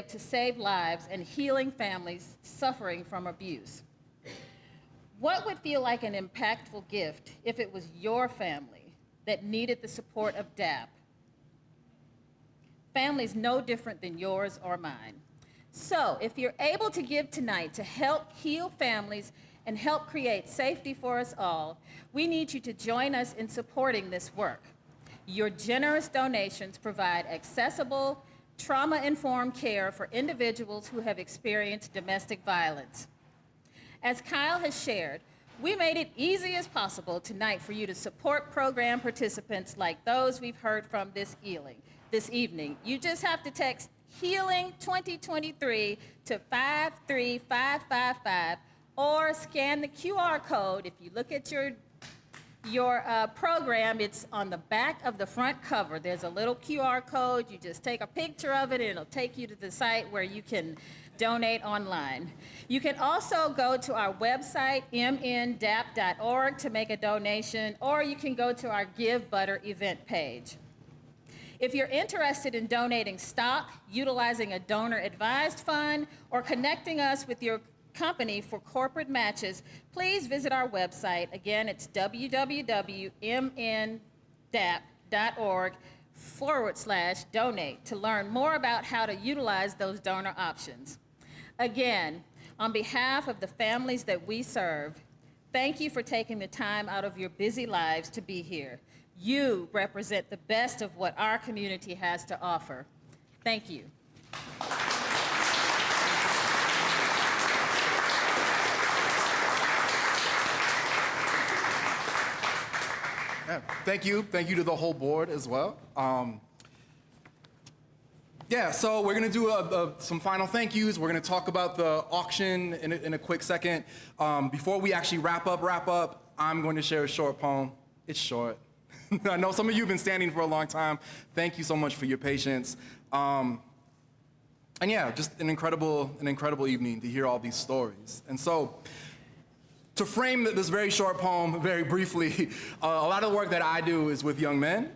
to save lives and healing families suffering from abuse. What would feel like an impactful gift if it was your family that needed the support of DAP? Families no different than yours or mine. So if you're able to give tonight to help heal families and help create safety for us all, we need you to join us in supporting this work. Your generous donations provide accessible, trauma-informed care for individuals who have experienced domestic violence. As Kyle has shared, we made it easy as possible tonight for you to support program participants like those we've heard from this evening. You just have to text HEALING 2023 to 53555 or scan the QR code. If you look at your program, it's on the back of the front cover. There's a little QR code. You just take a picture of it and it'll take you to the site where you can donate online. You can also go to our website, mndap.org, to make a donation, or you can go to our Give Butter event page. If you're interested in donating stock, utilizing a donor-advised fund, or connecting us with your company for corporate matches, please visit our website. Again, it's www.mndap.org/donate to learn more about how to utilize those donor options. Again, on behalf of the families that we serve, thank you for taking the time out of your busy lives to be here. You represent the best of what our community has to offer. Thank you. Yeah, thank you. Thank you to the whole board as well. So we're going to do some final thank yous. We're going to talk about the auction in a quick second. Before we actually wrap up, I'm going to share a short poem. It's short. I know some of you have been standing for a long time. Thank you so much for your patience. Just an incredible evening to hear all these stories. And so, to frame this very short poem very briefly, a lot of the work that I do is with young men,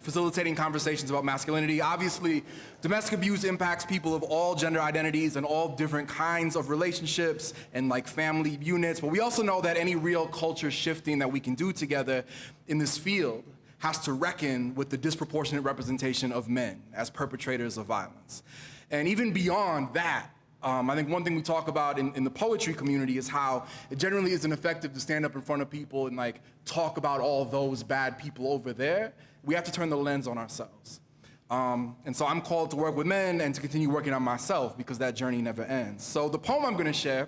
facilitating conversations about masculinity. Obviously, domestic abuse impacts people of all gender identities and all different kinds of relationships and like family units. But we also know that any real culture shifting that we can do together in this field has to reckon with the disproportionate representation of men as perpetrators of violence. And even beyond that, I think one thing we talk about in the poetry community is how it generally isn't effective to stand up in front of people and like talk about all those bad people over there. We have to turn the lens on ourselves. And so I'm called to work with men and to continue working on myself because that journey never ends. So the poem I'm gonna share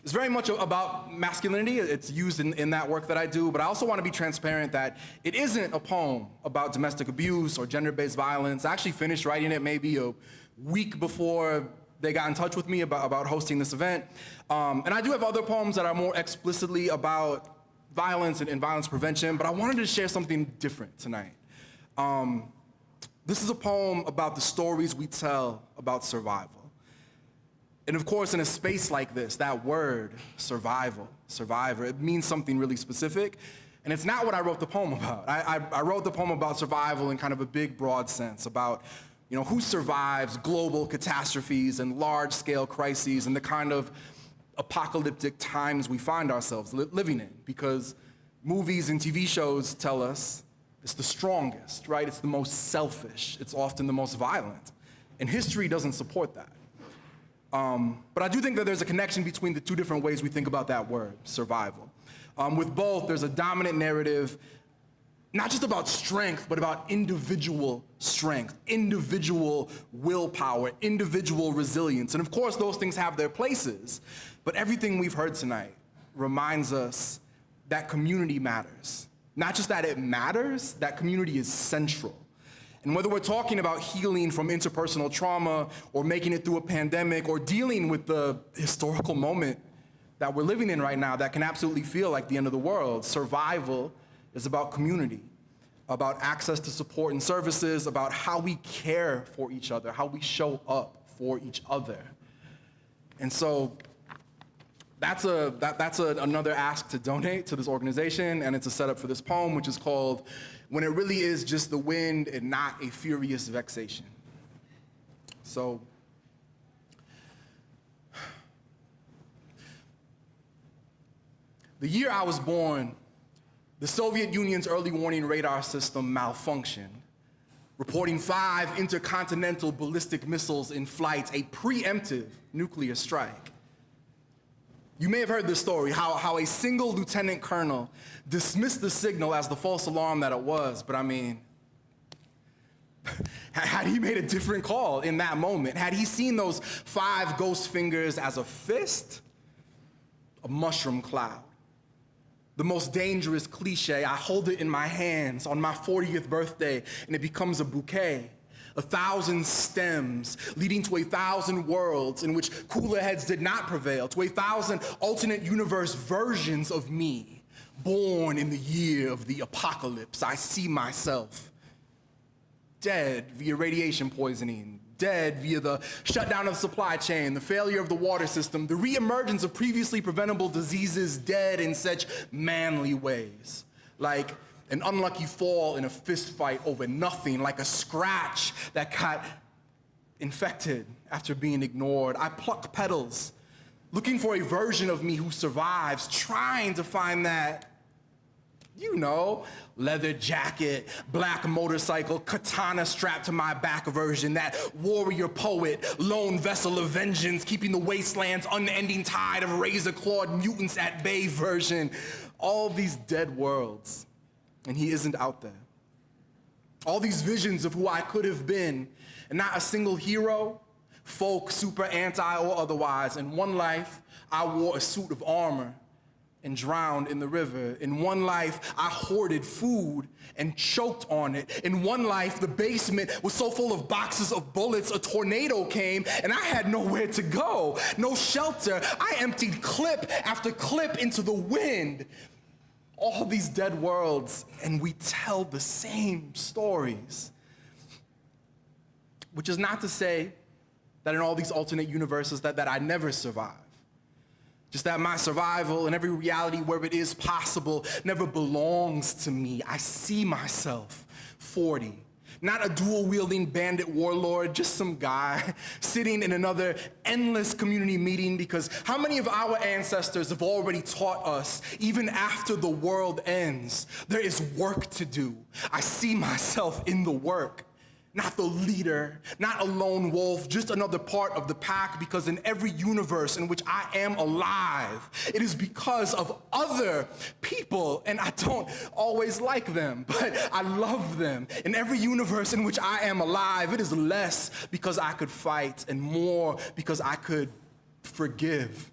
is very much about masculinity. It's used in that work that I do, but I also wanna be transparent that it isn't a poem about domestic abuse or gender-based violence. I actually finished writing it maybe a week before they got in touch with me about hosting this event. And I do have other poems that are more explicitly about violence and violence prevention, but I wanted to share something different tonight. This is a poem about the stories we tell about survival. And of course, in a space like this, that word, survival, survivor, it means something really specific. And it's not what I wrote the poem about. I wrote the poem about survival in kind of a big, broad sense, about who survives global catastrophes and large-scale crises and the kind of apocalyptic times we find ourselves living in. Because movies and TV shows tell us it's the strongest, right? It's the most selfish. It's often the most violent. And history doesn't support that. But I do think that there's a connection between the two different ways we think about that word, survival. With both, there's a dominant narrative, not just about strength, but about individual strength, individual willpower, individual resilience. And of course, those things have their places, but everything we've heard tonight reminds us that community matters. Not just that it matters, that community is central. And whether we're talking about healing from interpersonal trauma or making it through a pandemic or dealing with the historical moment that we're living in right now that can absolutely feel like the end of the world, survival is about community, about access to support and services, about how we care for each other, how we show up for each other. And so that's another ask to donate to this organization, and it's a setup for this poem, which is called When It Really Is Just the Wind and Not a Furious Vexation. So, the year I was born, the Soviet Union's early warning radar system malfunctioned, reporting 5 intercontinental ballistic missiles in flight, a preemptive nuclear strike. You may have heard this story, how a single lieutenant colonel dismissed the signal as the false alarm that it was, but I mean, had he made a different call in that moment, had he seen those 5 ghost fingers as a fist, a mushroom cloud, the most dangerous cliche, I hold it in my hands on my 40th birthday and it becomes a bouquet. 1,000 stems leading to 1,000 worlds in which cooler heads did not prevail, to 1,000 alternate universe versions of me, born in the year of the apocalypse. I see myself dead via radiation poisoning, dead via the shutdown of the supply chain, the failure of the water system, the reemergence of previously preventable diseases, dead in such manly ways, like an unlucky fall in a fist fight over nothing, like a scratch that got infected after being ignored. I pluck petals, looking for a version of me who survives, trying to find that, you know, leather jacket, black motorcycle, katana strapped to my back version, that warrior poet, lone vessel of vengeance, keeping the wasteland's unending tide of razor-clawed mutants at bay version. All these dead worlds, and he isn't out there. All these visions of who I could have been, and not a single hero, folk, super, anti, or otherwise. In one life, I wore a suit of armor and drowned in the river. In one life, I hoarded food and choked on it. In one life, the basement was so full of boxes of bullets, a tornado came, and I had nowhere to go, no shelter. I emptied clip after clip into the wind. All these dead worlds, and we tell the same stories. Which is not to say that in all these alternate universes that I never survive. Just that my survival and every reality where it is possible never belongs to me. I see myself 40. Not a dual-wielding bandit warlord, just some guy sitting in another endless community meeting, because how many of our ancestors have already taught us, even after the world ends, there is work to do. I see myself in the work. Not the leader, not a lone wolf, just another part of the pack, because in every universe in which I am alive, it is because of other people, and I don't always like them, but I love them. In every universe in which I am alive, it is less because I could fight and more because I could forgive,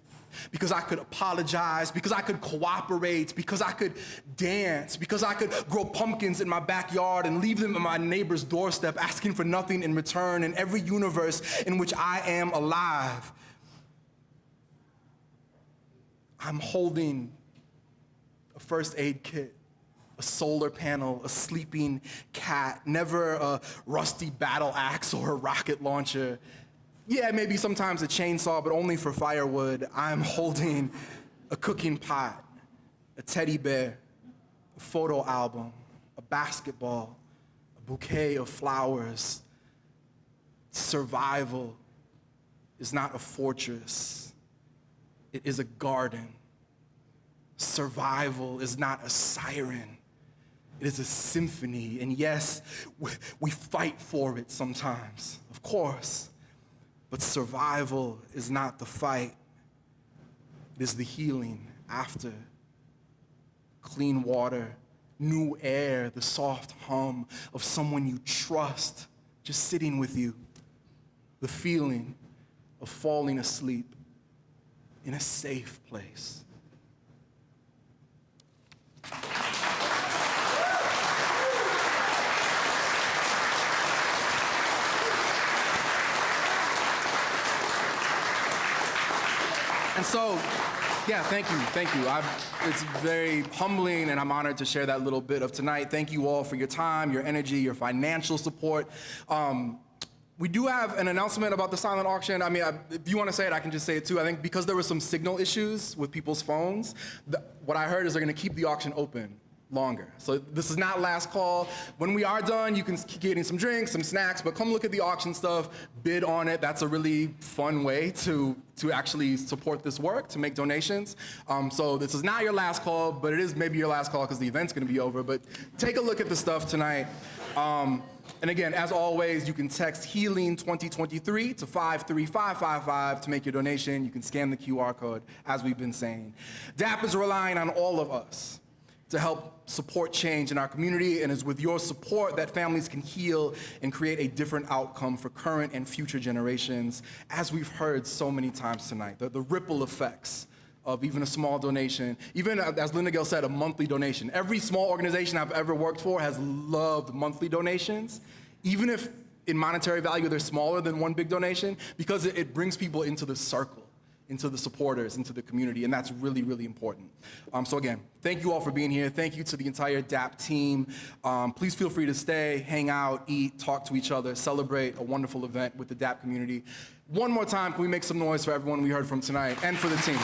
because I could apologize, because I could cooperate, because I could dance, because I could grow pumpkins in my backyard and leave them on my neighbor's doorstep asking for nothing in return. In every universe in which I am alive, I'm holding a first aid kit, a solar panel, a sleeping cat, never a rusty battle axe or a rocket launcher. Yeah, maybe sometimes a chainsaw, but only for firewood. I'm holding a cooking pot, a teddy bear, a photo album, a basketball, a bouquet of flowers. Survival is not a fortress. It is a garden. Survival is not a siren. It is a symphony. And yes, we fight for it sometimes, of course. But survival is not the fight. It is the healing after. Clean water, new air, the soft hum of someone you trust just sitting with you. The feeling of falling asleep in a safe place. And so, yeah, thank you. It's very humbling, and I'm honored to share that little bit of tonight. Thank you all for your time, your energy, your financial support. We do have an announcement about the silent auction. I mean, if you want to say it, I can just say it too. I think because there were some signal issues with people's phones, what I heard is they're going to keep the auction open longer. So this is not last call. When we are done, you can keep getting some drinks, some snacks, but come look at the auction stuff, bid on it. That's a really fun way to actually support this work, to make donations. So this is not your last call, but it is maybe your last call because the event's going to be over. But take a look at the stuff tonight. And again, as always, you can text HEALING 2023 to 53555 to make your donation. You can scan the QR code, as we've been saying. DAP is relying on all of us to help support change in our community, and it's with your support that families can heal and create a different outcome for current and future generations, as we've heard so many times tonight, the ripple effects of even a small donation, even as Linda Gill said, a monthly donation. Every small organization I've ever worked for has loved monthly donations, even if in monetary value they're smaller than one big donation, because it brings people into the circle, into the supporters, into the community, and that's really, really important. So again, thank you all for being here. Thank you to the entire DAP team. Please feel free to stay, hang out, eat, talk to each other, celebrate a wonderful event with the DAP community. One more time, can we make some noise for everyone we heard from tonight and for the team?